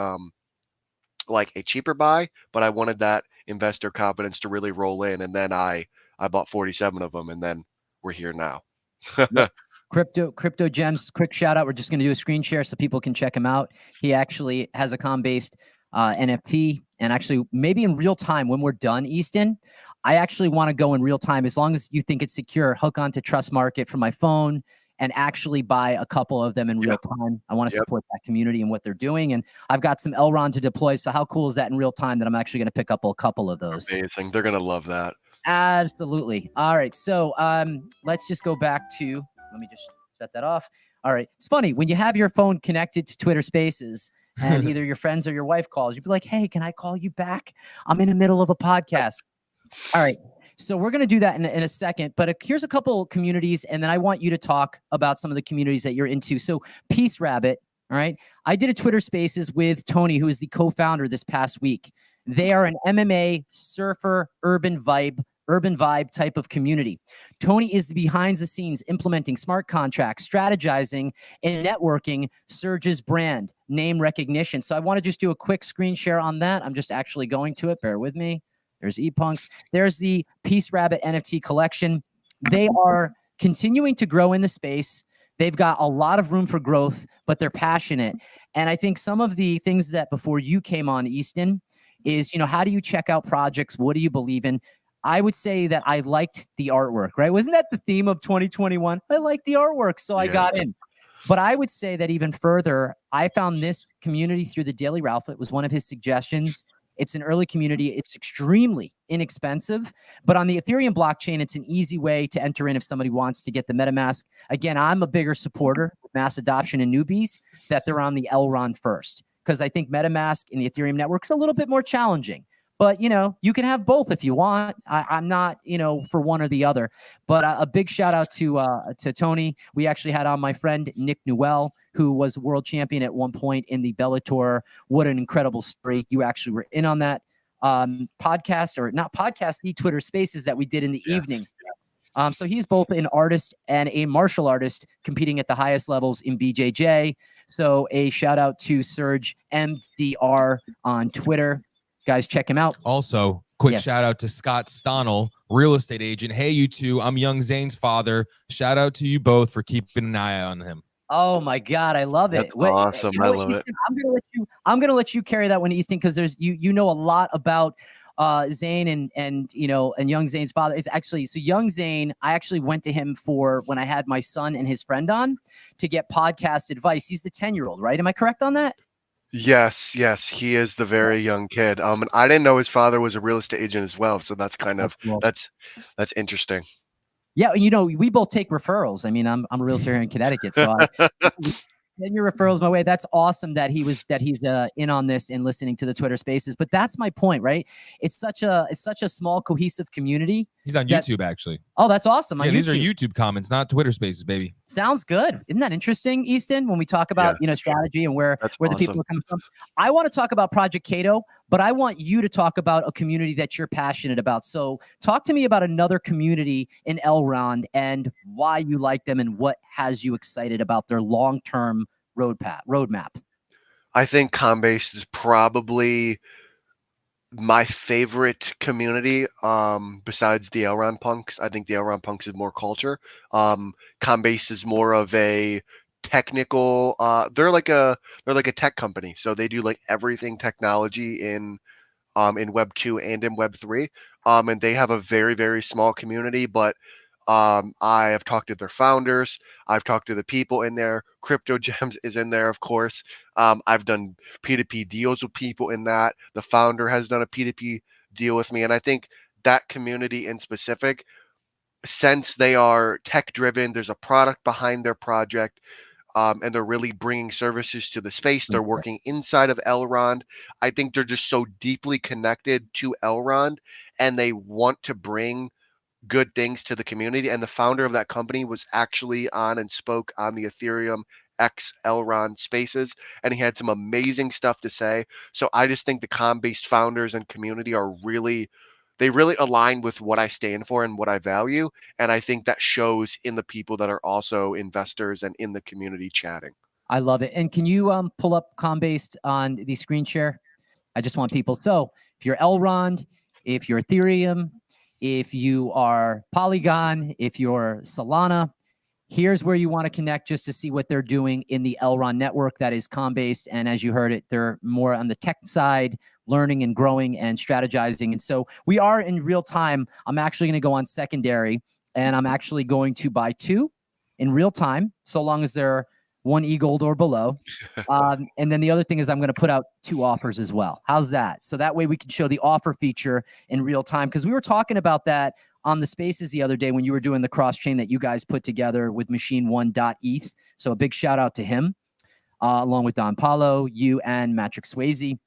like a cheaper buy, but I wanted that investor confidence to really roll in. And then I bought 47 of them, and then we're here now. Yep. Crypto Gems, quick shout out. We're just going to do a screen share so people can check him out. He actually has a com-based NFT, and actually maybe in real time when we're done, Easton, I actually want to go in real time as long as you think it's secure. Hook onto Trust Market from my phone and actually buy a couple of them in real time. I want to support that community and what they're doing, and I've got some Elrond to deploy. So how cool is that in real time that I'm actually going to pick up a couple of those? Amazing. They're gonna love that. Absolutely. All right. So let's just go back to, let me just shut that off. All right. It's funny when you have your phone connected to Twitter Spaces and either your friends or your wife calls, you'd be like, hey, can I call you back? I'm in the middle of a podcast. All right. So we're going to do that in a second, but here's a couple communities, and then I want you to talk about some of the communities that you're into. So Peace Rabbit. All right. I did a Twitter Spaces with Tony, who is the co-founder this past week. They are an MMA surfer urban vibe type of community. Tony is the behind the scenes implementing smart contracts, strategizing, and networking Surge's brand name recognition. So I want to just do a quick screen share on that. I'm just actually going to it. Bear with me. There's ePunks. There's the Peace Rabbit NFT collection. They are continuing to grow in the space. They've got a lot of room for growth, but they're passionate. And I think some of the things that before you came on, Easton, is, how do you check out projects? What do you believe in? I would say that I liked the artwork, right? Wasn't that the theme of 2021? I like the artwork, so I got in. But I would say that even further, I found this community through the Daily Ralph. It was one of his suggestions. It's an early community. It's extremely inexpensive. But on the Ethereum blockchain, it's an easy way to enter in if somebody wants to get the MetaMask. Again, I'm a bigger supporter of mass adoption and newbies that they're on the Elrond first, because I think MetaMask in the Ethereum network is a little bit more challenging. But, you can have both if you want. I'm not, for one or the other. But a big shout out to Tony. We actually had on my friend Nick Newell, who was world champion at one point in the Bellator. What an incredible story. You actually were in on that podcast, or not podcast, the Twitter Spaces that we did in the evening. So he's both an artist and a martial artist competing at the highest levels in BJJ. So a shout out to Surge MDR on Twitter. Guys, check him out. Also, quick shout out to Scott Stonnell, real estate agent. Hey, you two. I'm young Zane's father. Shout out to you both for keeping an eye on him. Oh my God, I love it. That's awesome. I love it. I'm gonna let you carry that one, Easton, because there's you know a lot about Zane and young Zane's father. It's actually, so young Zane, I actually went to him for when I had my son and his friend on to get podcast advice. He's the 10-year-old, right? Am I correct on that? Yes, he is the very young kid. And I didn't know his father was a real estate agent as well. So that's kind of cool. that's interesting. Yeah, we both take referrals. I mean, I'm a realtor here in Connecticut, so send your referrals my way. That's awesome that he's in on this and listening to the Twitter Spaces. But that's my point, right? It's such a small, cohesive community. He's on YouTube, actually. Oh, that's awesome. Yeah, these are YouTube comments, not Twitter Spaces, baby. Sounds good. Isn't that interesting, Easton? When we talk about strategy and where the people are coming from. I want to talk about Project CraigO, but I want you to talk about a community that you're passionate about. So talk to me about another community in Elrond and why you like them and what has you excited about their long-term roadmap. I think Coinbase is probably my favorite community besides the Elrond punks. I think the Elrond punks is more culture. Coinbase is more of a technical they're like a tech company, so they do like everything technology in Web 2 and in Web 3, and they have a very, very small community, but I have talked to their founders. I've talked to the people in there. Crypto Gems is in there, of course. I've done P2P deals with people in that. The founder has done a P2P deal with me. And I think that community in specific, since they are tech driven, there's a product behind their project. and they're really bringing services to the space. They're working inside of Elrond. I think they're just so deeply connected to Elrond, and they want to bring good things to the community. And the founder of that company was actually on and spoke on the Ethereum X Elrond spaces, and he had some amazing stuff to say. So I just think the Coinbase founders and community are really, they really align with what I stand for and what I value. And I think that shows in the people that are also investors and in the community chatting. I love it. And can you pull up Coinbase on the screen share? I just want people. So if you're Elrond, if you're Ethereum, if you are Polygon, if you're Solana, here's where you want to connect just to see what they're doing in the Elrond network. That is Coinbase. And as you heard it, they're more on the tech side, learning and growing and strategizing. And so we are in real time. I'm actually going to go on secondary, and I'm actually going to buy 2 in real time, so long as they're 1 e-gold or below. And then the other thing is I'm going to put out 2 offers as well. How's that? So that way we can show the offer feature in real time, because we were talking about that on the spaces the other day when you were doing the cross chain that you guys put together with machine1.eth. So a big shout out to him, along with Don Paulo, you, and Matrix Swayze.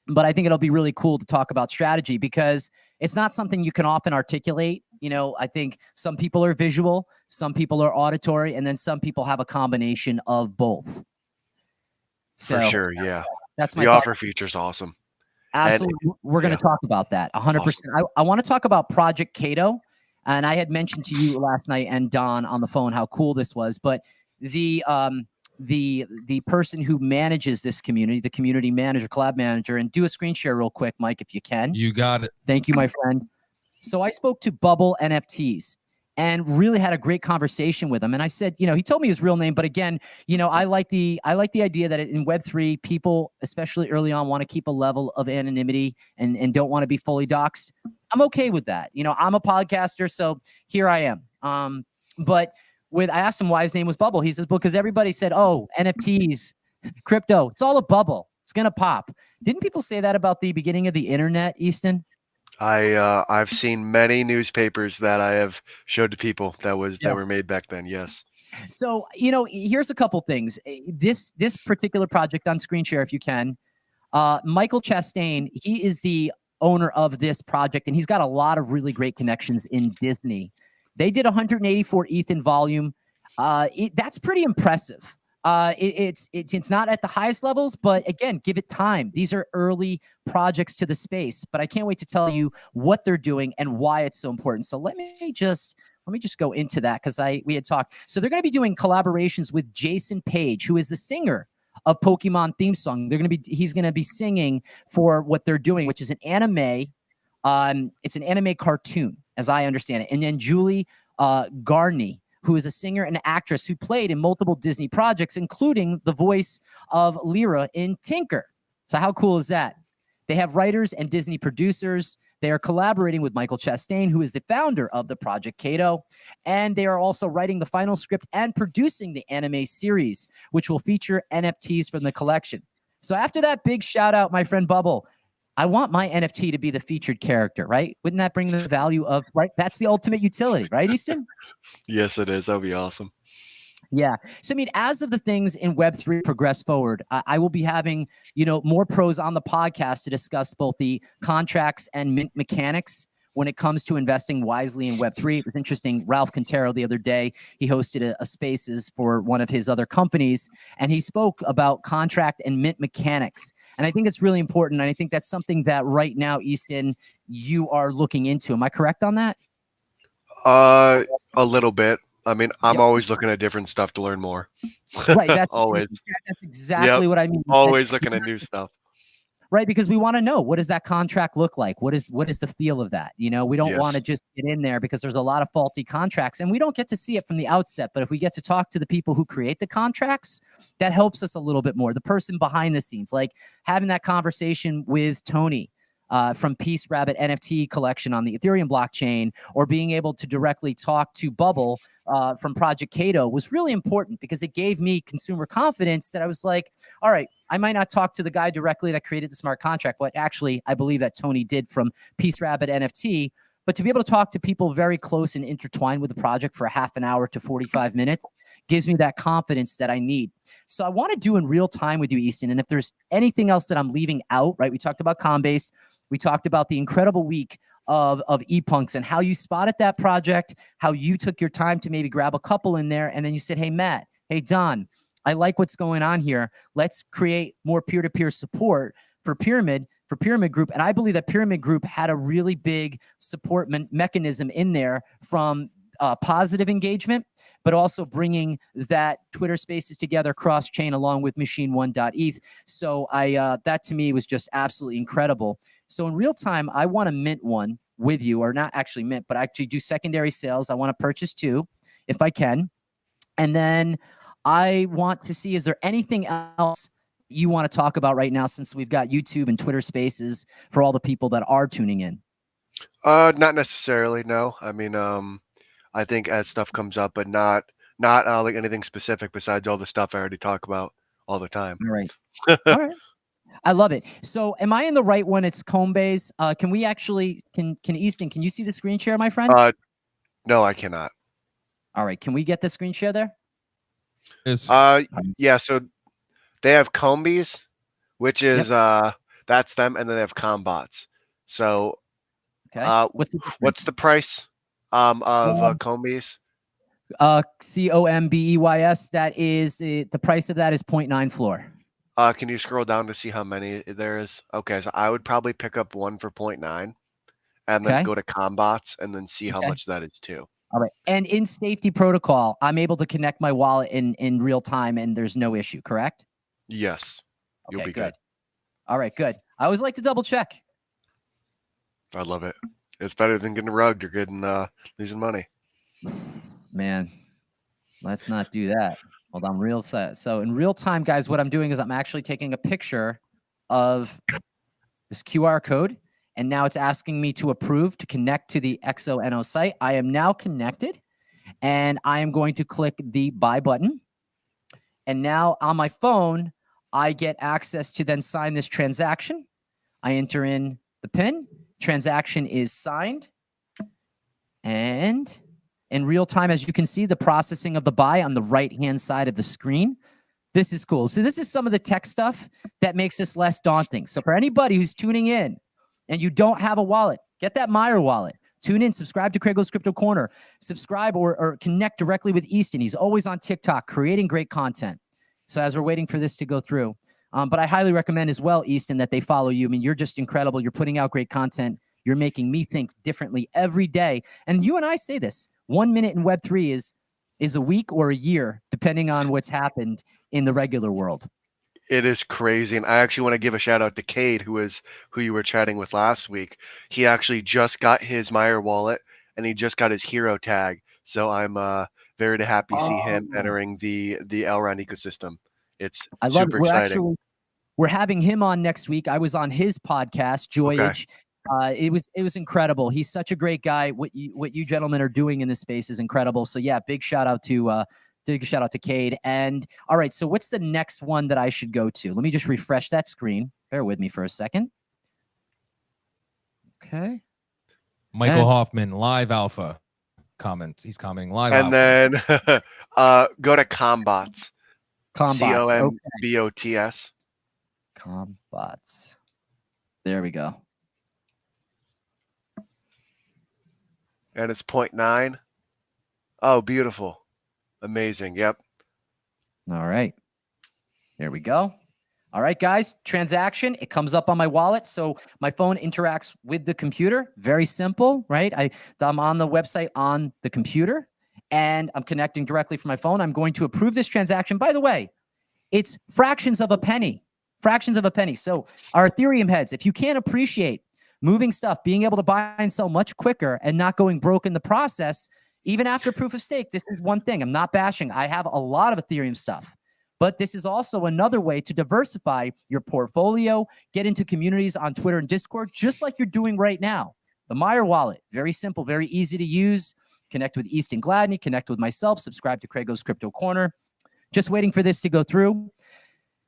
But I think it'll be really cool to talk about strategy, because it's not something you can often articulate. You know, I think some people are visual, some people are auditory, and then some people have a combination of both. So, for sure, yeah. That's my the thought. offer feature is awesome. Absolutely. We're going to talk about that 100%. Awesome. I want to talk about Project CraigO. And I had mentioned to you last night and Don on the phone how cool this was. But the person who manages this community, the community manager, collab manager, and do a screen share real quick, Mike, if you can. You got it. Thank you, my friend. So I spoke to Bubble NFTs and really had a great conversation with him. And I said, you know, he told me his real name, but again, you know, I like the idea that in Web3, people, especially early on, want to keep a level of anonymity and don't want to be fully doxxed. I'm okay with that. You know, I'm a podcaster, so here I am. But I asked him why his name was Bubble. He says, because everybody said, oh, NFTs, crypto, it's all a bubble. It's going to pop. Didn't people say that about the beginning of the internet, Easton? I've seen many newspapers that I have showed to people that were made back then. Yes. So, you know, here's a couple things. This particular project on screen share, if you can, Michael Chastain, he is the owner of this project, and he's got a lot of really great connections in Disney. They did 184 ETH in volume. That's pretty impressive. It's not at the highest levels, but again, give it time. These are early projects to the space, but I can't wait to tell you what they're doing and why it's so important. So let me just go into that, because we had talked. So they're going to be doing collaborations with Jason Page, who is the singer of Pokemon theme song. He's going to be singing for what they're doing, which is an anime. It's an anime cartoon, as I understand it. And then Julie Gladney, who is a singer and actress who played in multiple Disney projects, including the voice of Lyra in Tinker. So how cool is that? They have writers and Disney producers. They are collaborating with Michael Chastain, who is the founder of the Project CraigO, and they are also writing the final script and producing the anime series, which will feature NFTs from the collection. So after that big shout out, my friend Bubble, I want my NFT to be the featured character, right? Wouldn't that bring the value of, right? That's the ultimate utility, right, Easton? Yes, it is. That'd be awesome. Yeah. So, I mean, as of the things in Web3 progress forward, I will be having, you know, more pros on the podcast to discuss both the contracts and mint mechanics when it comes to investing wisely in Web3. It was interesting. Ralph Quintero the other day, he hosted a spaces for one of his other companies, and he spoke about contract and mint mechanics. And I think it's really important. And I think that's something that right now, Easton, you are looking into. Am I correct on that? A little bit. I mean, I'm always looking at different stuff to learn more. Right. That's always. That's exactly what I mean. Always looking at new stuff. Right, because we want to know, what does that contract look like? What is the feel of that? You know, we don't want to just get in there because there's a lot of faulty contracts, and we don't get to see it from the outset. But if we get to talk to the people who create the contracts, that helps us a little bit more. The person behind the scenes, like having that conversation with Tony from Peace Rabbit NFT collection on the Ethereum blockchain, or being able to directly talk to Bubble from Project CraigO, was really important, because it gave me consumer confidence that I was like, all right, I might not talk to the guy directly that created the smart contract, but actually I believe that Tony did from Peace Rabbit NFT. But to be able to talk to people very close and intertwined with the project for a half an hour to 45 minutes gives me that confidence that I need. So I want to do in real time with you, Easton. And if there's anything else that I'm leaving out, right? We talked about Coinbase. We talked about the incredible week of ePunks and how you spotted that project, how you took your time to maybe grab a couple in there. And then you said, hey, Matt, hey, Don, I like what's going on here. Let's create more peer-to-peer support for Pyramid Group. And I believe that Pyramid Group had a really big support mechanism in there from positive engagement, but also bringing that Twitter Spaces together cross-chain along with Machine1.eth. So that to me was just absolutely incredible. So in real time, I want to mint one with you, or not actually mint, but actually do secondary sales. I want to purchase 2 if I can. And then I want to see, is there anything else you want to talk about right now, since we've got YouTube and Twitter Spaces for all the people that are tuning in? Not necessarily, no. I mean, I think as stuff comes up, but not like anything specific besides all the stuff I already talk about all the time. All right. All right. I love it. So am I in the right one? It's Coinbase. Can we actually, can Easton, can you see the screen share, my friend? No, I cannot. All right. Can we get the screen share there? Yeah, so they have Coinbase, which is that's them, and then they have Combots. So okay. What's the price of Coinbase? COMBEYS. That is the price of that is 0.9 floor. Can you scroll down to see how many there is? Okay, so I would probably pick up one for 0.9 and then go to Combots and then see how much that is too. All right. And in safety protocol, I'm able to connect my wallet in real time and there's no issue, correct? Yes. You'll be good. All right, good. I always like to double check. I love it. It's better than getting rugged or getting losing money. Man, let's not do that. Hold on, real set. So in real time, guys, what I'm doing is I'm actually taking a picture of this QR code, and now it's asking me to approve to connect to the XONO site. I am now connected, and I am going to click the buy button. And now on my phone, I get access to then sign this transaction. I enter in the PIN. Transaction is signed. And in real time, as you can see, the processing of the buy on the right-hand side of the screen. This is cool. So this is some of the tech stuff that makes this less daunting. So for anybody who's tuning in and you don't have a wallet, get that Meyer wallet. Tune in, subscribe to CraigO's Crypto Corner, subscribe or connect directly with Easton. He's always on TikTok creating great content. So as we're waiting for this to go through, but I highly recommend as well, Easton, that they follow you. I mean, you're just incredible. You're putting out great content. You're making me think differently every day. And you and I say this, 1 minute in Web3 is a week or a year, depending on what's happened in the regular world. It is crazy. And I actually want to give a shout out to Cade, who you were chatting with last week. He actually just got his Meyer wallet and he just got his hero tag. So I'm very happy to see him entering the Elrond ecosystem. It's super exciting. We're having him on next week. I was on his podcast, Joyage. It was incredible. He's such a great guy. What you gentlemen are doing in this space is incredible. So yeah, big shout out to Cade. And all right, so what's the next one that I should go to? Let me just refresh that screen. Bear with me for a second. Okay. Michael Hoffman, live alpha comments. He's commenting live and alpha. Then go to Combots. COMBOTS. Combots. There we go. And it's 0.9. Oh, beautiful. Amazing. Yep. All right. There we go. All right, guys. Transaction. It comes up on my wallet. So my phone interacts with the computer. Very simple, right? I'm on the website on the computer and I'm connecting directly from my phone. I'm going to approve this transaction. By the way, it's fractions of a penny. Fractions of a penny. So our Ethereum heads, if you can't appreciate moving stuff, being able to buy and sell much quicker and not going broke in the process, even after proof of stake, this is one thing. I'm not bashing. I have a lot of Ethereum stuff, but this is also another way to diversify your portfolio, get into communities on Twitter and Discord, just like you're doing right now. The Meyer wallet, very simple, very easy to use. Connect with Easton Gladney, connect with myself, subscribe to CraigO's Crypto Corner. Just waiting for this to go through.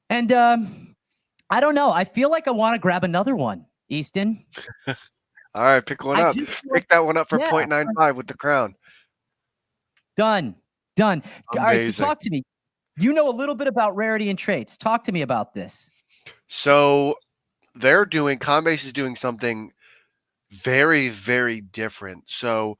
And I don't know. I feel like I want to grab another one. Easton. All right, pick one up. Pick that one up for 0.95 with the crown. Done. Done. All right, so Amazing. talk to me. You know a little bit about rarity and traits. Talk to me about this. So Coinbase is doing something very, very different. So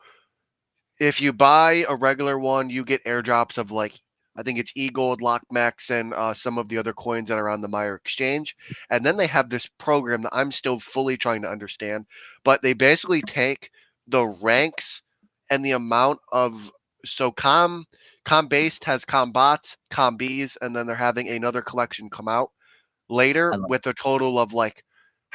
if you buy a regular one, you get airdrops of like I think it's eGold, LockMax, and some of the other coins that are on the Meyer exchange. And then they have this program that I'm still fully trying to understand, but they basically take the ranks and the amount of so Combase has Combots, Combs, and then they're having another collection come out later I love with a total of like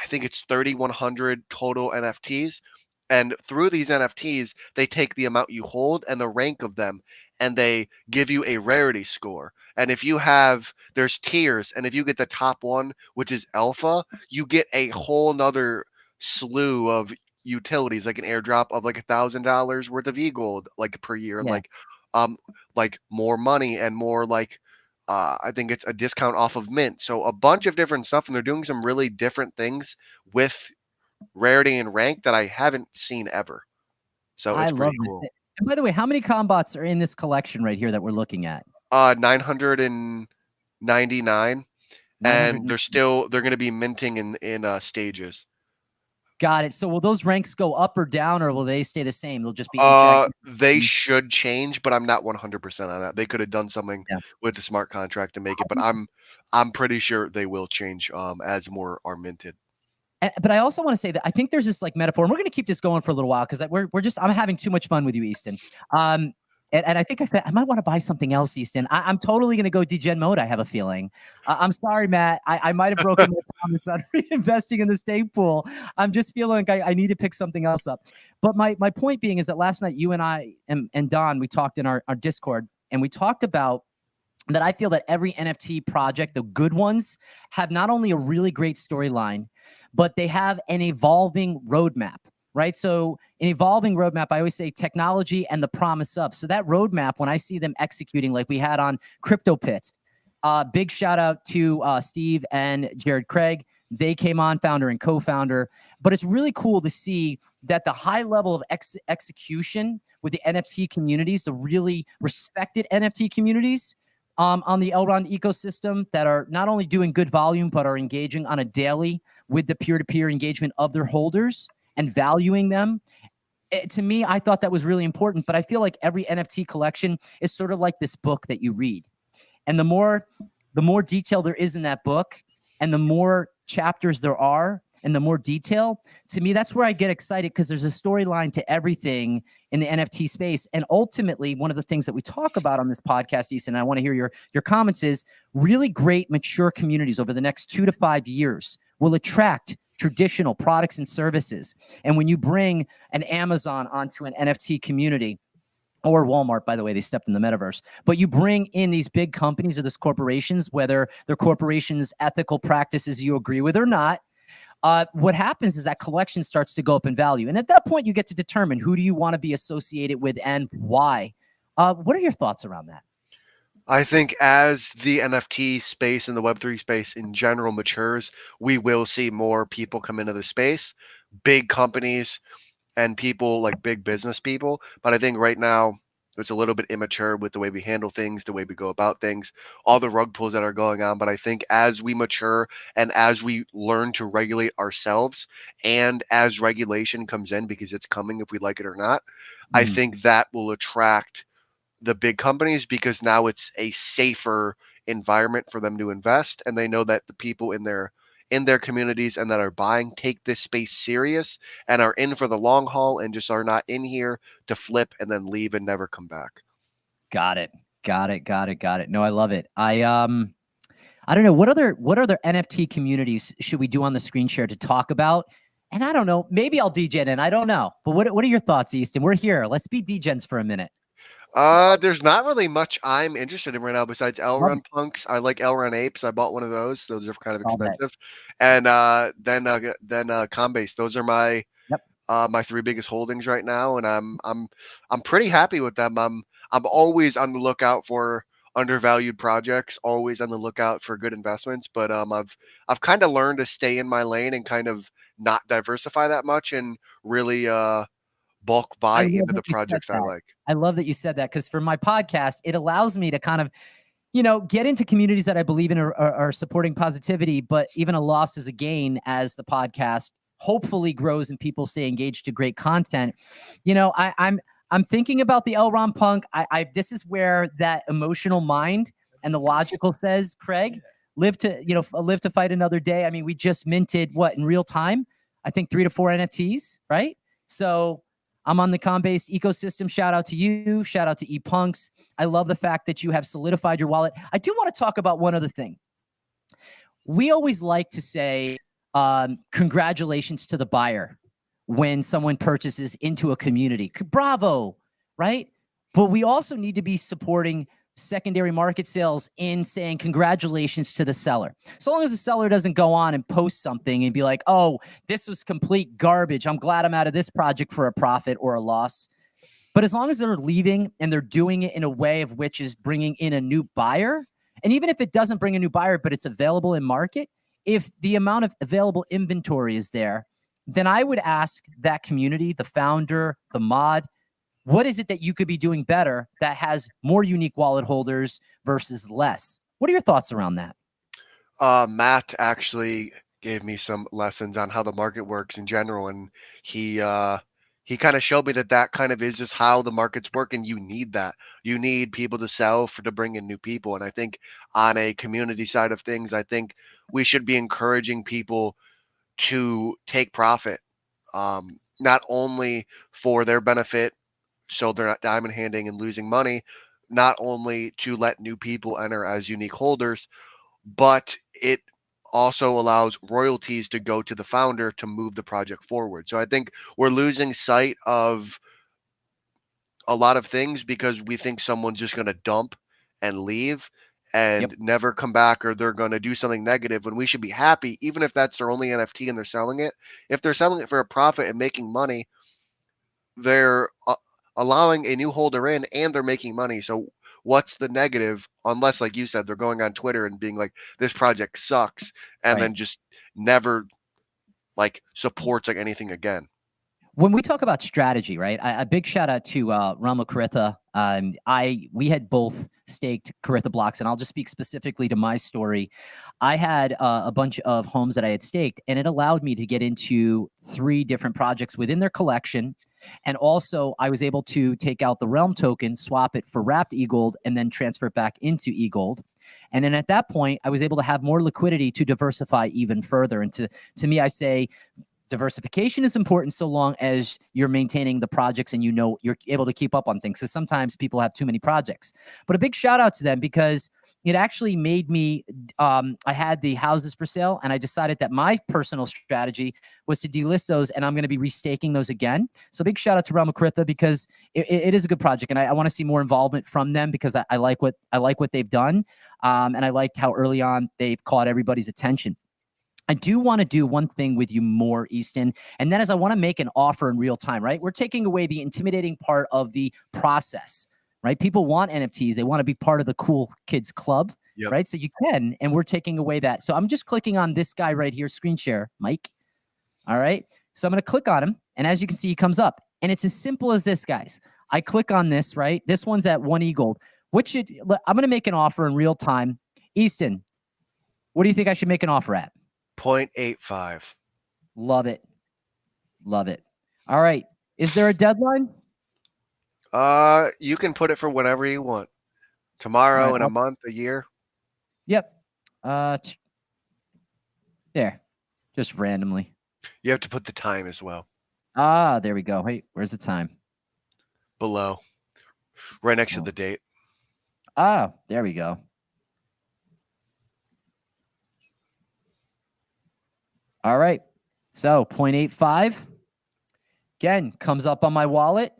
I think it's 3,100 total NFTs. And through these NFTs, they take the amount you hold and the rank of them, and they give you a rarity score. And if you have, there's tiers, and if you get the top one, which is alpha, you get a whole nother slew of utilities, like an airdrop of like $1,000 worth of e-gold, like per year, and Yeah. like more money and more like I think it's a discount off of mint. So a bunch of different stuff, and they're doing some really different things with rarity and rank that I haven't seen ever. So I it's love pretty this. cool. And by the way, how many combots are in this collection right here that we're looking at? 999, and 900. they're going to be minting in stages. Got it. So will those ranks go up or down, or will they stay the same? They'll just be in gigantic. They should change, but I'm not 100% on that. They could have done something Yeah. with the smart contract to make it, but I'm pretty sure they will change as more are minted. But I also want to say that I think there's this like metaphor, and we're going to keep this going for a little while because I'm having too much fun with you, Easton. And I think I might want to buy something else, Easton. I'm totally going to go degen mode. I have a feeling. I'm sorry, Matt. I might have broken my promise on reinvesting in the stake pool. I'm just feeling like I need to pick something else up. But my point being is that last night you and I and Don, we talked in our Discord, and we talked about that I feel that every NFT project, the good ones, have not only a really great storyline, but they have an evolving roadmap, right? So an evolving roadmap, I always say technology and the promise of. So that roadmap, when I see them executing like we had on Crypto Pits, big shout out to Steve and Jared Craig. They came on, founder and co-founder. But it's really cool to see that the high level of execution with the NFT communities, the really respected NFT communities, on the Elrond ecosystem that are not only doing good volume, but are engaging on a daily with the peer-to-peer engagement of their holders and valuing them. To me, I thought that was really important, but I feel like every NFT collection is sort of like this book that you read. And the more detail there is in that book and the more chapters there are and the more detail, to me, that's where I get excited because there's a storyline to everything in the NFT space. And ultimately, one of the things that we talk about on this podcast, Easton, and I want to hear your comments, is really great mature communities over the next 2 to 5 years will attract traditional products and services. And when you bring an Amazon onto an NFT community, or Walmart, by the way, they stepped in the metaverse. But you bring in these big companies or these corporations, whether their corporations' ethical practices you agree with or not, what happens is that collection starts to go up in value. And at that point, you get to determine who do you want to be associated with and why. What are your thoughts around that? I think as the NFT space and the Web3 space in general matures, we will see more people come into the space, big companies and people like big business people. But I think right now it's a little bit immature with the way we handle things, the way we go about things, all the rug pulls that are going on. But I think as we mature and as we learn to regulate ourselves and as regulation comes in, because it's coming if we like it or not, I think that will attract the big companies because now it's a safer environment for them to invest, and they know that the people in their communities and that are buying take this space serious and are in for the long haul and just are not in here to flip and then leave and never come back. Got it. No, I love it. I don't know what other NFT communities should we do on the screen share to talk about. And I don't know, maybe I'll degen in. I don't know. But what are your thoughts, Easton? We're here. Let's be degens for a minute. There's not really much I'm interested in right now besides Elrond punks. I like Elrond apes. I bought one of those. Those are kind of expensive. And then Coinbase. Those are my my 3 biggest holdings right now, and I'm pretty happy with them. I'm always on the lookout for undervalued projects, always on the lookout for good investments, but I've kind of learned to stay in my lane and kind of not diversify that much and really bulk I buy love into that the you said projects I that. like. I love that you said that, because for my podcast, it allows me to kind of, get into communities that I believe in are supporting positivity, but even a loss is a gain as the podcast hopefully grows and people stay engaged to great content. I'm thinking about the Elrond punk. This is where that emotional mind and the logical says, Craig, live to fight another day. I mean, we just minted what in real time? I think 3 to 4 NFTs, right? So I'm on the Coinbase ecosystem. Shout out to you. Shout out to ePunks. I love the fact that you have solidified your wallet. I do want to talk about one other thing. We always like to say, congratulations to the buyer when someone purchases into a community. Bravo, right? But we also need to be supporting secondary market sales in saying congratulations to the seller. So long as the seller doesn't go on and post something and be like, oh, this was complete garbage, I'm glad I'm out of this project for a profit or a loss. But as long as they're leaving and they're doing it in a way of which is bringing in a new buyer, and even if it doesn't bring a new buyer, but it's available in market, if the amount of available inventory is there, then I would ask that community, the founder, the mod, what is it that you could be doing better that has more unique wallet holders versus less? What are your thoughts around that? Matt actually gave me some lessons on how the market works in general, and he kind of showed me that kind of is just how the markets work, and you need that. You need people to sell to bring in new people, and I think on a community side of things, I think we should be encouraging people to take profit, not only for their benefit, so they're not diamond handing and losing money, not only to let new people enter as unique holders, but it also allows royalties to go to the founder to move the project forward. So I think we're losing sight of a lot of things because we think someone's just going to dump and leave and never come back, or they're going to do something negative, when we should be happy, even if that's their only NFT and they're selling it. If they're selling it for a profit and making money, they're allowing a new holder in and they're making money. So what's the negative, unless, like you said, they're going on Twitter and being like, this project sucks, and then just never like supports like anything again. When we talk about strategy, right? A big shout out to Rama Caritha. We had both staked Caritha blocks, and I'll just speak specifically to my story. I had a bunch of homes that I had staked, and it allowed me to get into 3 different projects within their collection. And also, I was able to take out the Realm token, swap it for wrapped eGold, and then transfer it back into eGold. And then at that point, I was able to have more liquidity to diversify even further. And to me, I say, diversification is important so long as you're maintaining the projects and you're able to keep up on things, because sometimes people have too many projects. But a big shout out to them, because it actually made me, I had the houses for sale, and I decided that my personal strategy was to delist those, and I'm going to be restaking those again. So big shout out to Ramakrita, because it is a good project, and I want to see more involvement from them, because I like what they've done, and I liked how early on they've caught everybody's attention. I do want to do one thing with you more, Easton, and that is I want to make an offer in real time, right? We're taking away the intimidating part of the process, right? People want NFTs. They want to be part of the cool kids club, right? So you can, and we're taking away that. So I'm just clicking on this guy right here, screen share, Mike. All right. So I'm going to click on him, and as you can see, he comes up, and it's as simple as this, guys. I click on this, right? This one's at 1 eGold. I'm going to make an offer in real time. Easton, what do you think I should make an offer at? 0.85. Love it. Love it. All right. Is there a deadline? You can put it for whenever you want. Tomorrow, in a month, a year. Yep. There. Just randomly. You have to put the time as well. Ah, there we go. Hey, where's the time? Below. Right next to the date. Ah, there we go. All right. So 0.85 again comes up on my wallet.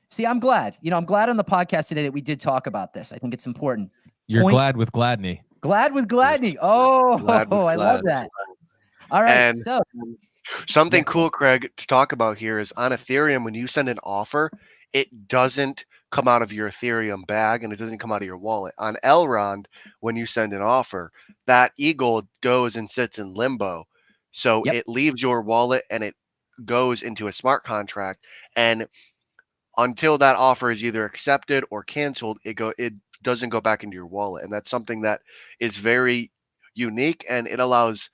See, I'm glad. I'm glad on the podcast today that we did talk about this. I think it's important. You're glad with Gladney. Glad with Gladney. Oh, I love that. All right. And so something cool, Craig, to talk about here is on Ethereum, when you send an offer, it doesn't come out of your Ethereum bag and it doesn't come out of your wallet. On Elrond, when you send an offer, that eGold goes and sits in limbo. So it leaves your wallet and goes into a smart contract, and until that offer is either accepted or canceled, it doesn't go back into your wallet. And that's something that is very unique, and it allows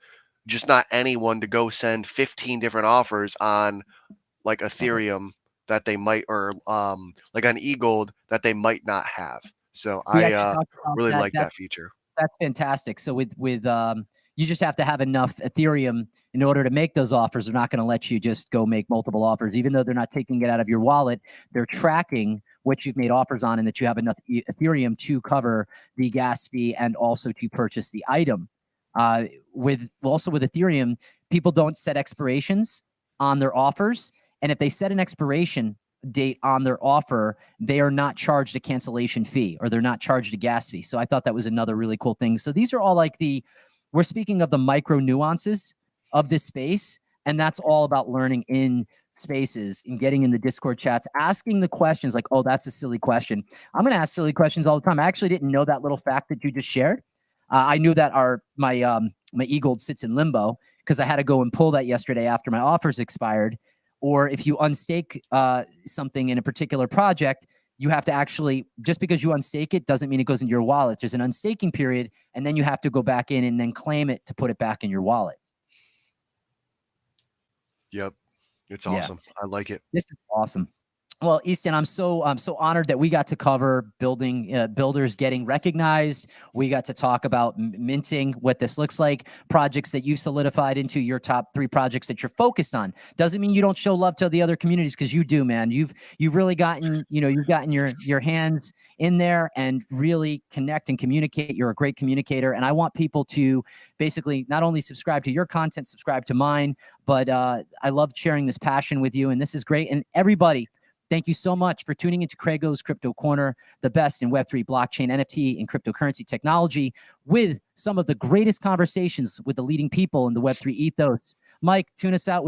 just not anyone to go send 15 different offers on like Ethereum that they might, or like on eGold that they might not have. So We I actually talked about really that. like that feature. That's fantastic. So with you just have to have enough Ethereum in order to make those offers. They're not going to let you just go make multiple offers, even though they're not taking it out of your wallet. They're tracking what you've made offers on, and that you have enough Ethereum to cover the gas fee and also to purchase the item. With Ethereum, people don't set expirations on their offers, and if they set an expiration date on their offer, they are not charged a cancellation fee, or they're not charged a gas fee. So I thought that was another really cool thing. So these are all like we're speaking of the micro nuances of this space, and that's all about learning in spaces and getting in the Discord chats, asking the questions like, oh, that's a silly question. I'm going to ask silly questions all the time. I actually didn't know that little fact that you just shared. I knew that my eGold sits in limbo because I had to go and pull that yesterday after my offers expired. Or if you unstake something in a particular project, you have to actually, just because you unstake it doesn't mean it goes into your wallet. There's an unstaking period, and then you have to go back in and then claim it to put it back in your wallet. Yep. It's awesome. Yeah. I like it. This is awesome. Well, Easton, I'm so honored that we got to cover builders getting recognized. We got to talk about minting, what this looks like, projects that you solidified into your top 3 projects that you're focused on. Doesn't mean you don't show love to the other communities, because you do, man. You've really gotten, you've gotten your hands in there and really connect and communicate. You're a great communicator, and I want people to basically not only subscribe to your content, subscribe to mine, but I love sharing this passion with you, and this is great. And everybody, thank you so much for tuning into CraigO's Crypto Corner, the best in Web3, blockchain, NFT, and cryptocurrency technology, with some of the greatest conversations with the leading people in the Web3 ethos. Mike, tune us out with